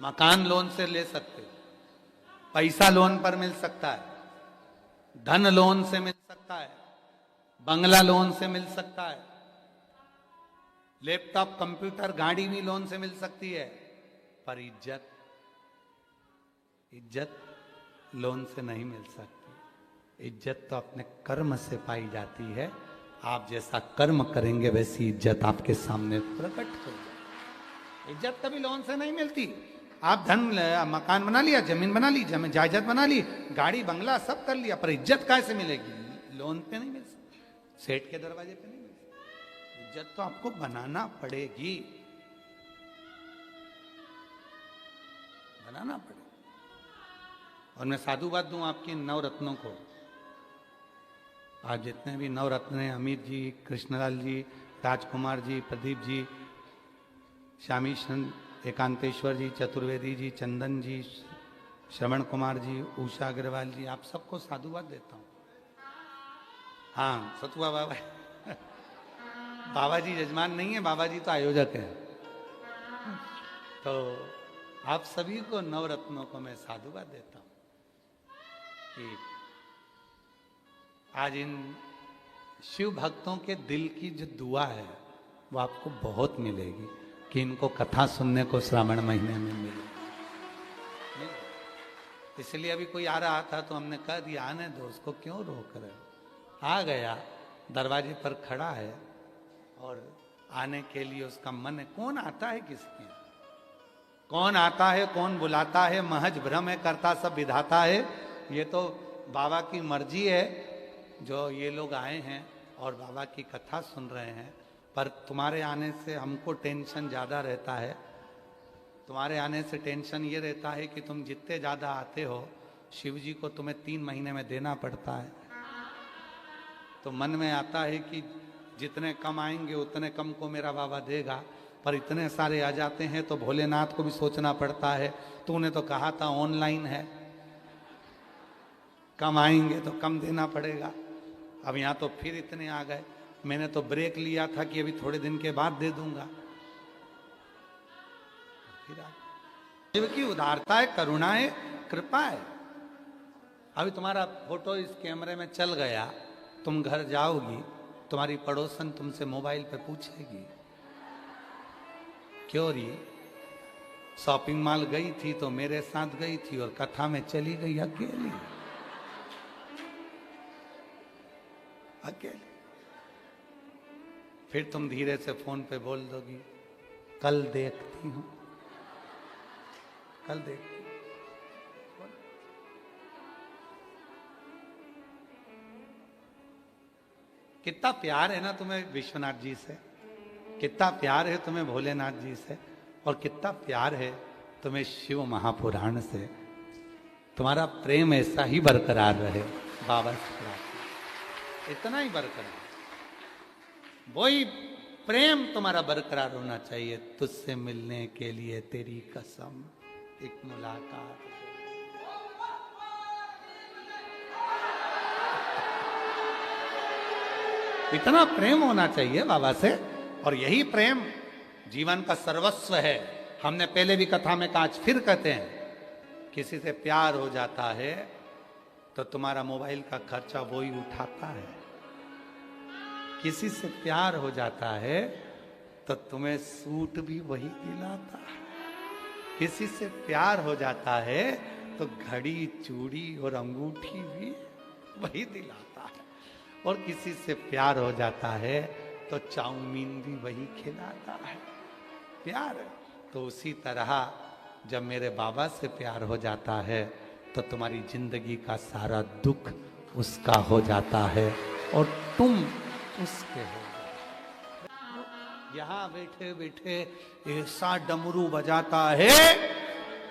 मकान लोन से ले सकते हो, पैसा लोन पर मिल सकता है, धन लोन से मिल सकता है, बंगला लोन से मिल सकता है, लैपटॉप कंप्यूटर गाड़ी भी लोन से मिल सकती है, पर इज्जत लोन से नहीं मिल सकती। इज्जत तो अपने कर्म से पाई जाती है। आप जैसा कर्म करेंगे वैसी इज्जत आपके सामने प्रकट हो जाए। इज्जत कभी लोन से नहीं मिलती। आप धन मकान बना लिया, जमीन बना ली, जमीन जायदाद बना ली, गाड़ी बंगला सब कर लिया, पर इज्जत कैसे मिलेगी? लोन पे नहीं मिल सकती, सेठ के दरवाजे पे नहीं मिल सकती। इज्जत तो आपको बनाना पड़ेगी, बनाना पड़ेगा। और मैं साधुवाद दूं आपकी नवरत्नों को। आज जितने भी नवरत्न हैं, अमित जी, कृष्णलाल जी, राजकुमार जी, प्रदीप जी, श्यामी एकांतेश्वर जी, चतुर्वेदी जी, चंदन जी, श्रवण कुमार जी, उषा अग्रवाल जी, आप सबको साधुवाद देता हूं। हाँ, सतुआ बाबा बाबा जी यजमान नहीं है, बाबा जी तो आयोजक है। तो आप सभी को नवरत्नों को मैं साधुवाद देता हूं कि आज इन शिव भक्तों के दिल की जो दुआ है वो आपको बहुत मिलेगी कि इनको कथा सुनने को श्रावण महीने में मिले। इसलिए अभी कोई आ रहा था तो हमने कह दिया आने दो, उसको क्यों रोक रहे हो? आ गया, दरवाजे पर खड़ा है और आने के लिए उसका मन है। कौन आता है किसके यहाँ? कौन आता है, कौन बुलाता है, महज भ्रम है, करता सब विधाता है। ये तो बाबा की मर्जी है जो ये लोग आए हैं और बाबा की कथा सुन रहे हैं। पर तुम्हारे आने से हमको टेंशन ज़्यादा रहता है। तुम्हारे आने से टेंशन ये रहता है कि तुम जितने ज़्यादा आते हो शिव जी को तुम्हें 3 महीने में देना पड़ता है। तो मन में आता है कि जितने कम आएंगे उतने कम को मेरा बाबा देगा, पर इतने सारे आ जाते हैं तो भोलेनाथ को भी सोचना पड़ता है। तूने तो कहा था ऑनलाइन है, कम आएंगे तो कम देना पड़ेगा। अब यहाँ तो फिर इतने आ गए। मैंने तो ब्रेक लिया था कि अभी थोड़े दिन के बाद दे दूंगा। शिव की उदारता है, करुणा है, कृपा है। अभी तुम्हारा फोटो इस कैमरे में चल गया, तुम घर जाओगी, तुम्हारी पड़ोसन तुमसे मोबाइल पे पूछेगी क्यों रही शॉपिंग मॉल गई थी तो मेरे साथ गई थी और कथा में चली गई अकेली। अकेले फिर तुम धीरे से फोन पे बोल दोगी कल देखती हूं, कल देखती हूं। कितना प्यार है ना तुम्हें विश्वनाथ जी से, कितना प्यार है तुम्हें भोलेनाथ जी से, और कितना प्यार है तुम्हें शिव महापुराण से। तुम्हारा प्रेम ऐसा ही बरकरार रहे बाबा से, इतना ही बरकरार, वही प्रेम तुम्हारा बरकरार होना चाहिए। तुझसे मिलने के लिए तेरी कसम एक मुलाकात। इतना प्रेम होना चाहिए बाबा से, और यही प्रेम जीवन का सर्वस्व है। हमने पहले भी कथा में कहा, आज फिर कहते हैं, किसी से प्यार हो जाता है तो तुम्हारा मोबाइल का खर्चा वो ही उठाता है। किसी से प्यार हो जाता है तो तुम्हें सूट भी वही दिलाता है। किसी से प्यार हो जाता है तो घड़ी, चूड़ी और अंगूठी भी वही दिलाता है, और किसी से प्यार हो जाता है तो चाउमीन भी वही खिलाता है। प्यार। तो उसी तरह जब मेरे बाबा से प्यार हो जाता है तो तुम्हारी जिंदगी का सारा दुख उसका हो जाता है और तुम उसके हो। यहां बैठे बैठे ऐसा डमरू बजाता है,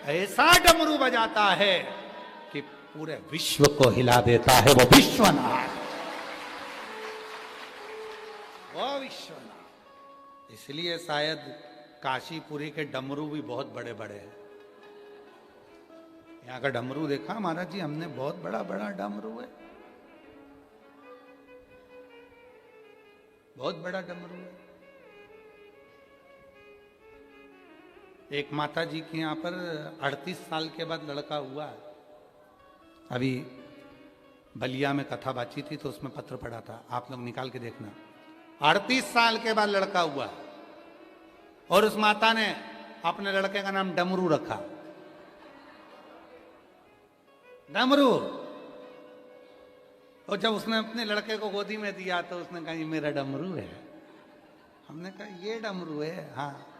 ऐसा डमरू बजाता है कि पूरे विश्व को हिला देता है। वो विश्वनाथ, वो विश्वनाथ। इसलिए शायद काशीपुरी के डमरू भी बहुत बड़े बड़े हैं। यहाँ का डमरू देखा महाराज जी हमने, बहुत बड़ा बड़ा डमरू है, बहुत बड़ा डमरू है। एक माता जी के यहाँ पर 38 साल के बाद लड़का हुआ। अभी बलिया में कथा बाची थी तो उसमें पत्र पड़ा था, आप लोग निकाल के देखना। 38 साल के बाद लड़का हुआ और उस माता ने अपने लड़के का नाम डमरू रखा। डमरू। और जब उसने अपने लड़के को गोदी में दिया तो उसने कहा ये मेरा डमरू है। हमने कहा ये डमरू है? हाँ।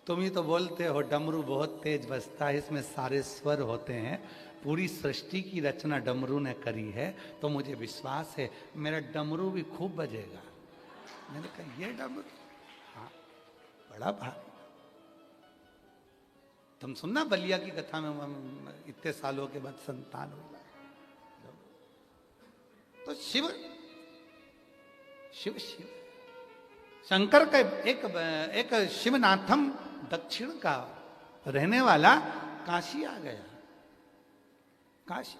तुम ही तो बोलते हो डमरू बहुत तेज बजता है, इसमें सारे स्वर होते हैं, पूरी सृष्टि की रचना डमरू ने करी है, तो मुझे विश्वास है मेरा डमरू भी खूब बजेगा। मैंने कहा ये डमरू? हाँ, बड़ा भारी। तुम सुनना बलिया की कथा में इतने सालों के बाद संतान हुआ। तो शिव शिव शिव शंकर का एक शिवनाथम दक्षिण का रहने वाला काशी आ गया। काशी।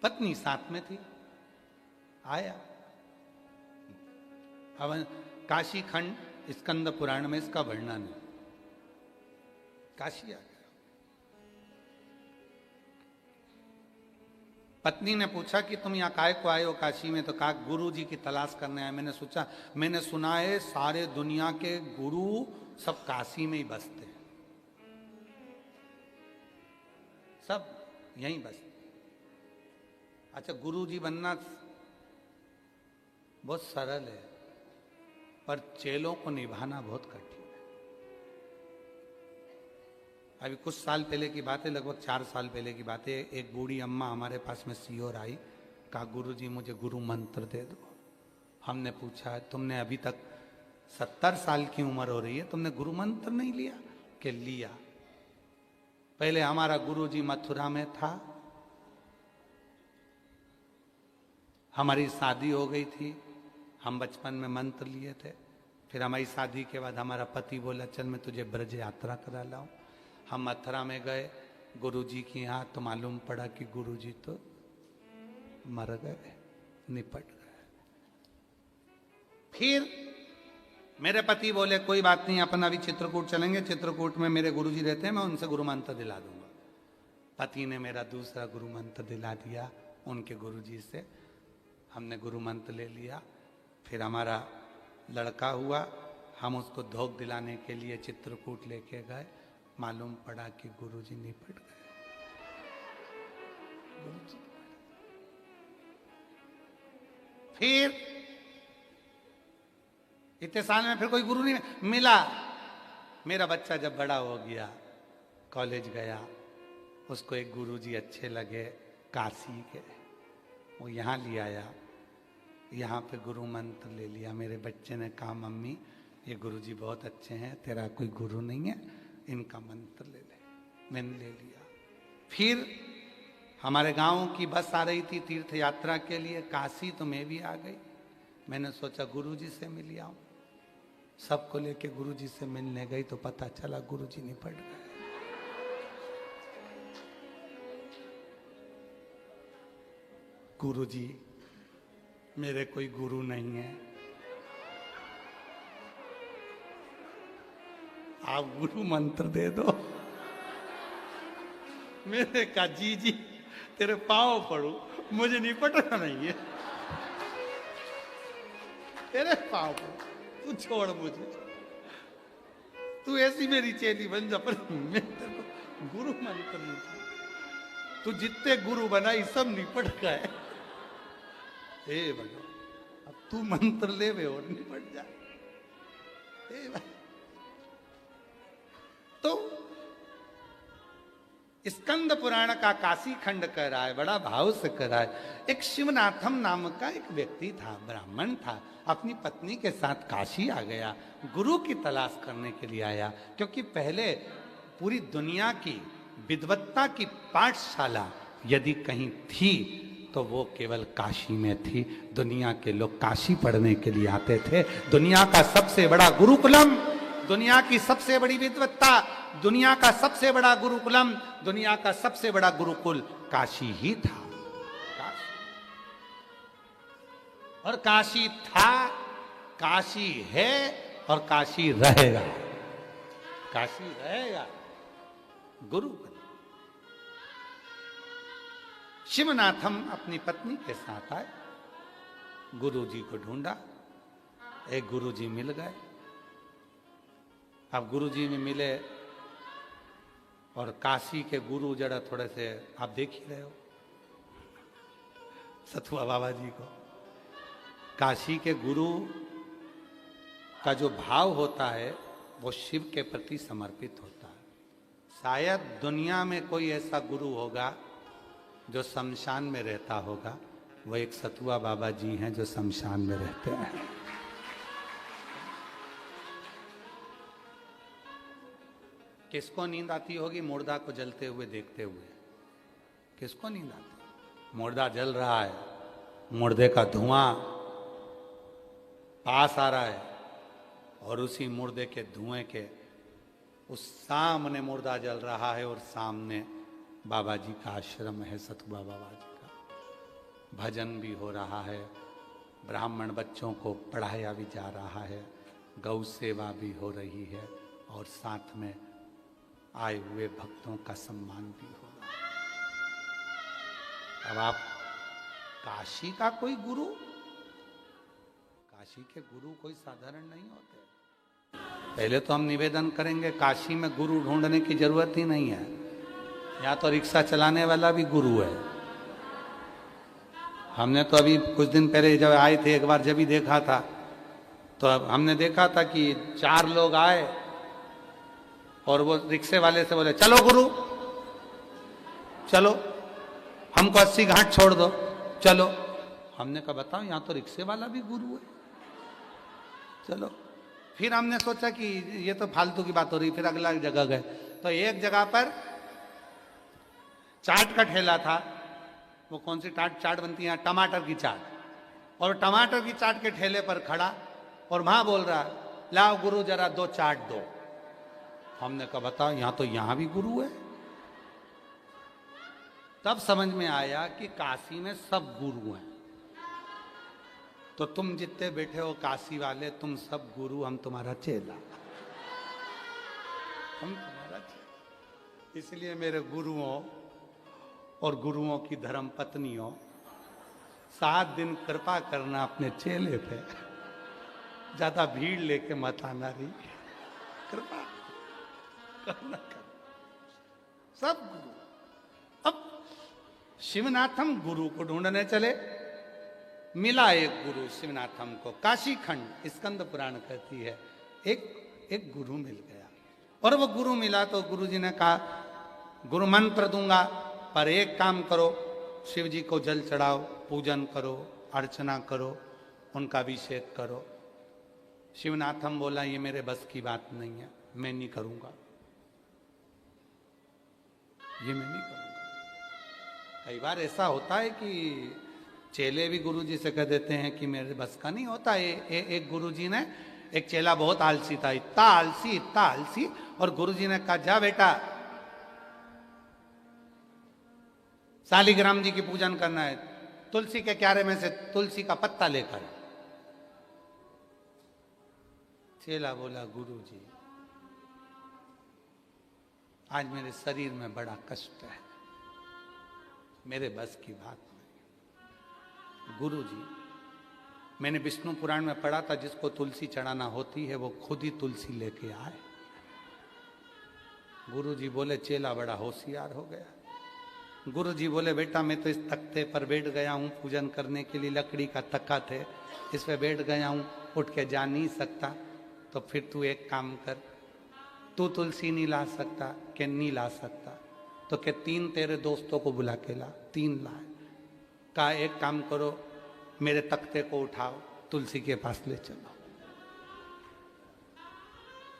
पत्नी साथ में थी, आया। अब काशी खंड स्कंद पुराण में इसका वर्णन है। काशी आ गया। पत्नी ने पूछा कि तुम यहाँ काय को आए हो काशी में? तो कहा गुरु जी की तलाश करने आए। मैंने सुना है सारे दुनिया के गुरु सब काशी में ही बसते हैं, सब यहीं बसते। अच्छा, गुरु जी बनना बहुत सरल है, पर चेलों को निभाना बहुत कठिन है। अभी कुछ साल पहले की बात है, लगभग 4 साल पहले की बात है, एक बूढ़ी अम्मा हमारे पास में सीओर आई, कहा गुरु जी मुझे गुरु मंत्र दे दो। हमने पूछा तुमने अभी तक 70 साल की उम्र हो रही है, तुमने गुरु मंत्र नहीं लिया? कि लिया। पहले हमारा गुरु जी मथुरा में था, हमारी शादी हो गई थी, हम बचपन में मंत्र लिए थे। फिर हमारी शादी के बाद हमारा पति बोला चल मैं तुझे ब्रज यात्रा करा लाऊं। हम मथुरा में गए गुरु जी के यहाँ, तो मालूम पड़ा कि गुरु जी तो मर गए, निपट गए। फिर मेरे पति बोले कोई बात नहीं, अपन अभी चित्रकूट चलेंगे, चित्रकूट में मेरे गुरु जी रहते हैं, मैं उनसे गुरु मंत्र दिला दूंगा। पति ने मेरा दूसरा गुरु मंत्र दिला दिया उनके गुरु जी से। हमने गुरु मंत्र ले लिया। फिर हमारा लड़का हुआ, हम उसको धोख दिलाने के लिए चित्रकूट लेके गए। मालूम पड़ा कि गुरुजी निपट गए। फिर इतने साल में फिर कोई गुरु नहीं मिला। मेरा बच्चा जब बड़ा हो गया, कॉलेज गया, उसको एक गुरुजी अच्छे लगे काशी के, वो यहाँ ले आया, यहाँ पे गुरु मंत्र ले लिया। मेरे बच्चे ने कहा मम्मी ये गुरुजी बहुत अच्छे हैं, तेरा कोई गुरु नहीं है, इनका मंत्र ले ले। मैंने ले लिया। फिर हमारे गांव की बस आ रही थी तीर्थ यात्रा के लिए काशी, तो मैं भी आ गई। मैंने सोचा गुरुजी से मिल आऊं। सबको लेके गुरुजी से मिलने गई तो पता चला गुरुजी निपट गए। गुरुजी मेरे कोई गुरु नहीं है, आप गुरु मंत्र दे दो। मैंने कहा जी जी तेरे पाँव पड़ू, मुझे निपटना नहीं है। तेरे पाँव पर, तू छोड़ मुझे, तू ऐसी मेरी चेली बन जा, पर मैं तेरे को गुरु मंत्र नहीं चाहिए। तू जितने गुरु बनाई सब निपट गए, हे भगवान अब तू मंत्र ले वे और निपट जा। तो स्कंद पुराण का काशी खंड कह रहा है, बड़ा भाव से कह रहा है। एक शिवनाथम नाम का एक व्यक्ति था, ब्राह्मण था, अपनी पत्नी के साथ काशी आ गया, गुरु की तलाश करने के लिए आया। क्योंकि पहले पूरी दुनिया की विद्वत्ता की पाठशाला यदि कहीं थी तो वो केवल काशी में थी। दुनिया के लोग काशी पढ़ने के लिए आते थे। दुनिया का सबसे बड़ा गुरुकुलम, दुनिया की सबसे बड़ी विद्वत्ता, दुनिया का सबसे बड़ा गुरुकुलम, दुनिया का सबसे बड़ा गुरुकुल काशी ही था। काशी। और काशी था, काशी है और काशी रहेगा। काशी रहेगा गुरुकुल। शिवनाथम अपनी पत्नी के साथ आए, गुरुजी को ढूंढा, एक गुरुजी मिल गए। अब गुरुजी में मिले और काशी के गुरु जरा थोड़े से आप देख ही रहे हो सतुआ बाबा जी को। काशी के गुरु का जो भाव होता है वो शिव के प्रति समर्पित होता है। शायद दुनिया में कोई ऐसा गुरु होगा जो शमशान में रहता होगा, वो एक सतुआ बाबा जी हैं जो शमशान में रहते हैं। किसको नींद आती होगी मुर्दा को जलते हुए देखते हुए? किसको नींद आती? मुर्दा जल रहा है, मुर्दे का धुआं पास आ रहा है और उसी मुर्दे के धुएं के उस सामने मुर्दा जल रहा है और सामने बाबा जी का आश्रम है, सतुआ बाबा जी का। भजन भी हो रहा है, ब्राह्मण बच्चों को पढ़ाया भी जा रहा है, गौ सेवा भी हो रही है और साथ में आए हुए भक्तों का सम्मान भी हो रहा है। अब आप काशी का कोई गुरु, काशी के गुरु कोई साधारण नहीं होते। पहले तो हम निवेदन करेंगे काशी में गुरु ढूंढने की जरूरत ही नहीं है। या तो रिक्शा चलाने वाला भी गुरु है। हमने तो अभी कुछ दिन पहले जब आए थे एक बार जब भी देखा था तो हमने देखा था कि 4 लोग आए और वो रिक्शे वाले से बोले चलो गुरु चलो, हमको 80 घाट छोड़ दो चलो। हमने कहा बताओ यहाँ तो रिक्शे वाला भी गुरु है, चलो। फिर हमने सोचा कि ये तो फालतू की बात हो रही, फिर अगला जगह गए तो एक जगह पर चाट का ठेला था। वो कौन सी चाट बनती है? टमाटर की चाट। और टमाटर की चाट के ठेले पर खड़ा और वहां बोल रहा लाओ गुरु जरा 2 चाट दो। हमने कहा बताओ यहाँ तो यहाँ भी गुरु है। तब समझ में आया कि काशी में सब गुरु हैं। तो तुम जितने बैठे हो काशी वाले, तुम सब गुरु, हम तुम्हारा चेला, हम तुम्हारा चेला। इसलिए मेरे गुरुओं और गुरुओं की धर्म पत्नियों, 7 दिन कृपा करना अपने चेले पे, ज्यादा भीड़ लेके मत आना रही, कृपा करना कर सब गुरु। अब शिवनाथम गुरु को ढूंढने चले, मिला एक गुरु शिवनाथम को। काशी खंड स्कंद पुराण कहती है एक गुरु मिल गया। और वो गुरु मिला तो गुरुजी ने कहा गुरु मंत्र दूंगा पर एक काम करो, शिव जी को जल चढ़ाओ, पूजन करो, अर्चना करो, उनका अभिषेक करो। शिवनाथम बोला ये मेरे बस की बात नहीं है, मैं नहीं करूंगा, ये मैं नहीं करूंगा। कई बार ऐसा होता है कि चेले भी गुरुजी से कह देते हैं कि मेरे बस का नहीं होता। एक गुरुजी ने, एक चेला बहुत आलसी था, इतना आलसी, और गुरुजी ने कहा जा बेटा शालिग्राम जी की पूजन करना है, तुलसी के क्यारे में से तुलसी का पत्ता लेकर। चेला बोला गुरुजी आज मेरे शरीर में बड़ा कष्ट है, मेरे बस की बात नहीं। गुरुजी मैंने विष्णु पुराण में पढ़ा था, जिसको तुलसी चढ़ाना होती है वो खुद ही तुलसी लेके आए। गुरुजी बोले चेला बड़ा होशियार हो गया। गुरुजी बोले बेटा मैं तो इस तख्ते पर बैठ गया हूँ पूजन करने के लिए, लकड़ी का तख्ता थे, इस पे बैठ गया हूँ, उठ के जा नहीं सकता। तो फिर तू एक काम कर, तू तुलसी नहीं ला सकता, कि नहीं ला सकता, तो क्या 3 तेरे दोस्तों को बुला के ला। 3 लाए। कहा एक काम करो, मेरे तख्ते को उठाओ, तुलसी के पास ले चलो।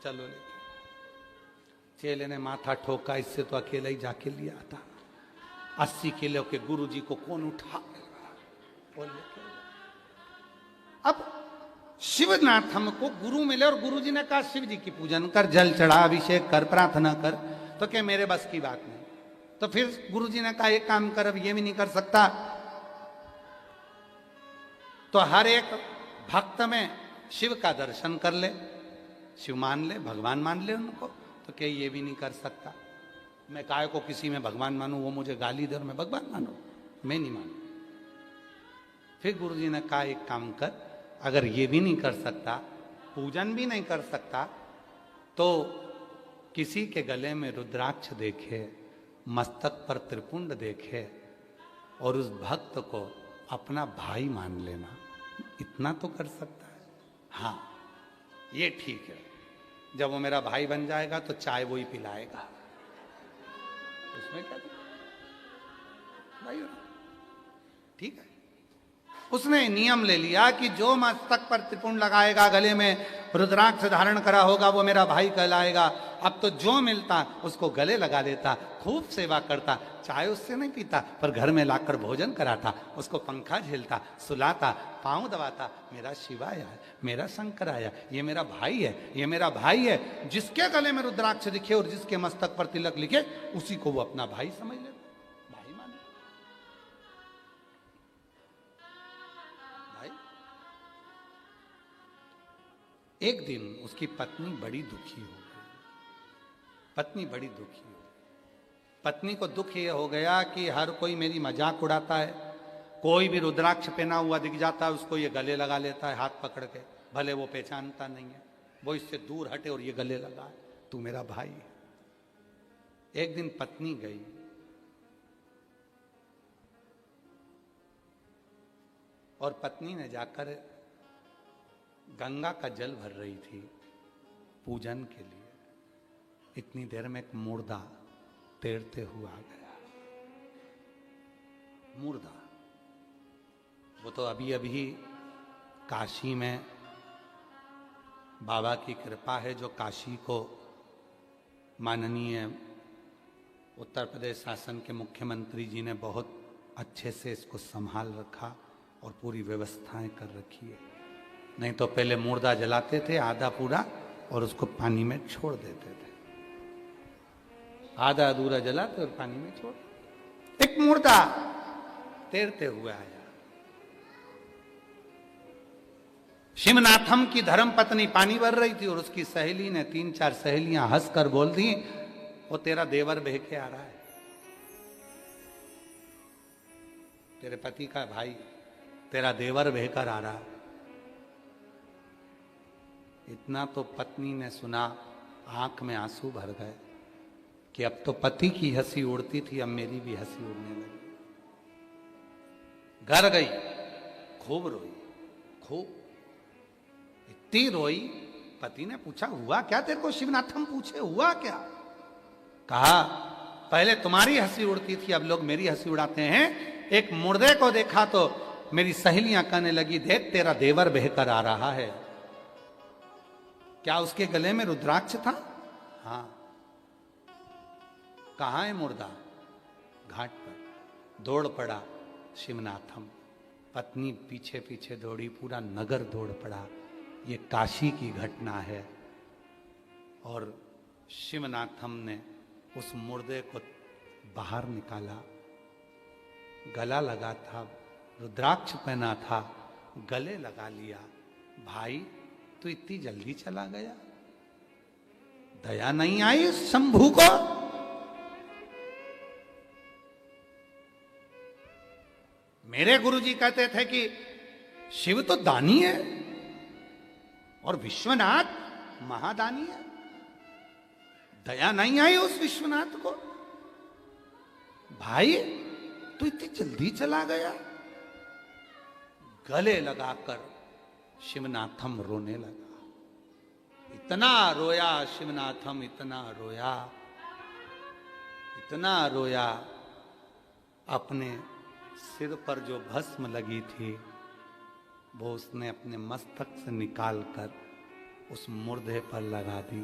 चलो लेके चेले ने माथा ठोका, इससे तो अकेला ही जाके लिया था। 80 किलो के गुरुजी को कौन उठा। अब शिवनाथ हमको गुरु मिले और गुरुजी ने कहा शिव जी की पूजन कर, जल चढ़ा, अभिषेक कर, प्रार्थना कर, तो क्या मेरे बस की बात नहीं। तो फिर गुरुजी ने कहा एक काम कर, अब ये भी नहीं कर सकता तो हर एक भक्त में शिव का दर्शन कर ले, शिव मान ले, भगवान मान ले उनको। तो क्या ये भी नहीं कर सकता। मैं काय को किसी में भगवान मानूं, वो मुझे गाली दे और मैं भगवान मानूं, मैं नहीं मानू। फिर गुरुजी ने कहा एक काम कर, अगर ये भी नहीं कर सकता, पूजन भी नहीं कर सकता, तो किसी के गले में रुद्राक्ष देखे, मस्तक पर त्रिपुंड देखे और उस भक्त को अपना भाई मान लेना, इतना तो कर सकता है। हाँ ये ठीक है, जब वो मेरा भाई बन जाएगा तो चाय वो ही पिलाएगा, उसमें क्या भाई, ठीक है। उसने नियम ले लिया कि जो मस्तक पर त्रिपुंड लगाएगा, गले में रुद्राक्ष धारण करा होगा, वो मेरा भाई कहलाएगा। अब तो जो मिलता उसको गले लगा लेता, खूब सेवा करता, चाय उससे नहीं पीता, पर घर में लाकर भोजन कराता, उसको पंखा झेलता, सुलाता, पांव दबाता, मेरा शिव आया है, मेरा शंकर आया, ये मेरा भाई है, ये मेरा भाई है। जिसके गले में रुद्राक्ष दिखे और जिसके मस्तक पर तिलक लिखे, उसी को वो अपना भाई समझ लेता, भाई मान। भाई एक दिन उसकी पत्नी बड़ी दुखी हो गई। पत्नी बड़ी दुखी हो गई। पत्नी को दुख ये हो गया कि हर कोई मेरी मजाक उड़ाता है, कोई भी रुद्राक्ष पहना हुआ दिख जाता है उसको ये गले लगा लेता है हाथ पकड़ के, भले वो पहचानता नहीं है, वो इससे दूर हटे और ये गले लगाए, तू मेरा भाई है। एक दिन पत्नी गई, और पत्नी ने जाकर गंगा का जल भर रही थी पूजन के लिए। इतनी देर में एक मुर्दा तैरते हुआ आ गया। मुर्दा वो तो अभी अभी काशी में बाबा की कृपा है, जो काशी को माननीय उत्तर प्रदेश शासन के मुख्यमंत्री जी ने बहुत अच्छे से इसको संभाल रखा और पूरी व्यवस्थाएं कर रखी है। नहीं तो पहले मुर्दा जलाते थे आधा पूरा और उसको पानी में छोड़ देते थे, आधा अधूरा जलाते और पानी में छोड़। एक मुर्दा तैरते हुए आया। शिवनाथम की धर्म पत्नी पानी भर रही थी और उसकी सहेली ने 3-4 सहेलियां हंसकर बोल दी, वो तेरा देवर बह के आ रहा है, तेरे पति का भाई तेरा देवर बहकर आ रहा है। इतना तो पत्नी ने सुना, आंख में आंसू भर गए कि अब तो पति की हंसी उड़ती थी, अब मेरी भी हंसी उड़ने लगी। घर गई, खूब रोई, खूब इतनी रोई। पति ने पूछा हुआ क्या तेरे को? शिवनाथम पूछे हुआ क्या? कहा पहले तुम्हारी हंसी उड़ती थी, अब लोग मेरी हंसी उड़ाते हैं। एक मुर्दे को देखा तो मेरी सहेलियां कहने लगी, देख तेरा देवर बहकर आ रहा है। क्या उसके गले में रुद्राक्ष था? हाँ। कहां है मुर्दा? घाट पर। दौड़ पड़ा शिवनाथम, पत्नी पीछे पीछे दौड़ी, पूरा नगर दौड़ पड़ा। ये काशी की घटना है। और शिवनाथम ने उस मुर्दे को बाहर निकाला, गला लगा था, रुद्राक्ष पहना था, गले लगा लिया। भाई तू इतनी जल्दी चला गया, दया नहीं आई शंभू को? मेरे गुरुजी कहते थे कि शिव तो दानी है और विश्वनाथ महादानी है। दया नहीं आई उस विश्वनाथ को, भाई तू इतनी जल्दी चला गया। गले लगाकर शिवनाथम रोने लगा। इतना रोया शिवनाथम, इतना रोया, इतना रोया, अपने सिर पर जो भस्म लगी थी वो उसने अपने मस्तक से निकालकर उस मुर्दे पर लगा दी।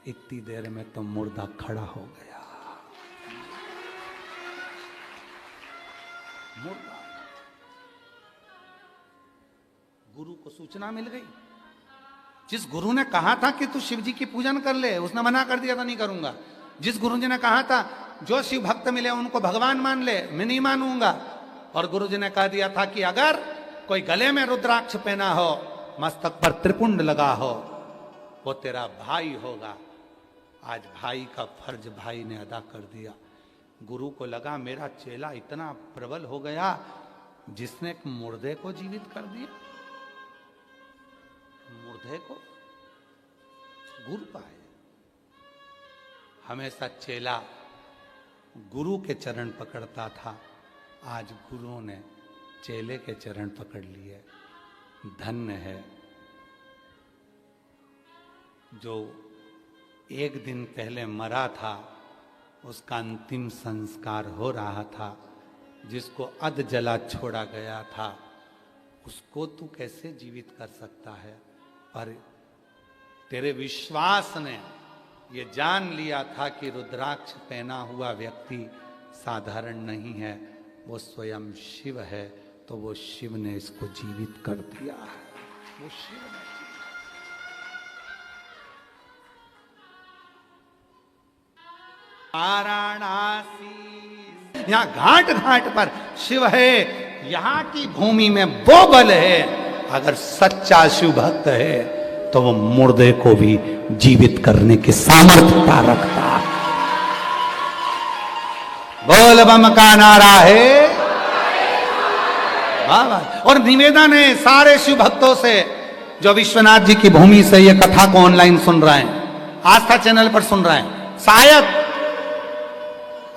इतनी देर में तो मुर्दा खड़ा हो गया। मुर्दा, गुरु को सूचना मिल गई। जिस गुरु ने कहा था कि तू शिव जी की पूजन कर ले, उसने मना कर दिया था नहीं करूंगा। जिस गुरु जी ने कहा था जो शिव भक्त मिले उनको भगवान मान ले, मैं नहीं मानूंगा। और गुरु जी ने कह दिया था कि अगर कोई गले में रुद्राक्ष पहना हो, मस्तक पर त्रिपुंड लगा हो, वो तेरा भाई होगा। आज भाई का फर्ज भाई ने अदा कर दिया। गुरु को लगा मेरा चेला इतना प्रबल हो गया जिसने एक मुर्दे को जीवित कर दिया। मुर्दे को गुरु पाए। हमेशा चेला गुरु के चरण पकड़ता था, आज गुरु ने चेले के चरण पकड़ लिए। धन्य है जो एक दिन पहले मरा था, उसका अंतिम संस्कार हो रहा था। जिसको अध जला छोड़ा गया था उसको तू कैसे जीवित कर सकता है? पर तेरे विश्वास ने ये जान लिया था कि रुद्राक्ष पहना हुआ व्यक्ति साधारण नहीं है, वो स्वयं शिव है। तो वो शिव ने इसको जीवित कर दिया है। वो शिव ने वाराणसी, यहाँ घाट घाट पर शिव है। यहाँ की भूमि में वो बल है, अगर सच्चा शिव भक्त है तो वो मुर्दे को भी जीवित करने की सामर्थ्यता रखता है। बोल बम का नारा है। और निवेदन है सारे शिव भक्तों से जो विश्वनाथ जी की भूमि से ये कथा को ऑनलाइन सुन रहे हैं, आस्था चैनल पर सुन रहे हैं, शायद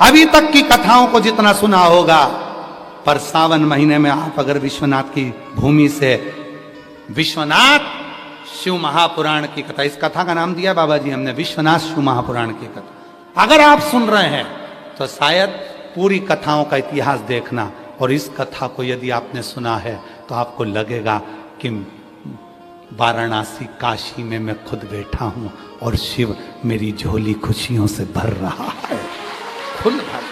अभी तक की कथाओं को जितना सुना होगा, पर सावन महीने में आप अगर विश्वनाथ की भूमि से विश्वनाथ शिव महापुराण की कथा, इस कथा का नाम दिया बाबा जी हमने विश्वनाथ शिव महापुराण की कथा, अगर आप सुन रहे हैं तो शायद पूरी कथाओं का इतिहास देखना। और इस कथा को यदि आपने सुना है तो आपको लगेगा कि वाराणसी काशी में मैं खुद बैठा हूं और शिव मेरी झोली खुशियों से भर रहा है, फुल भर।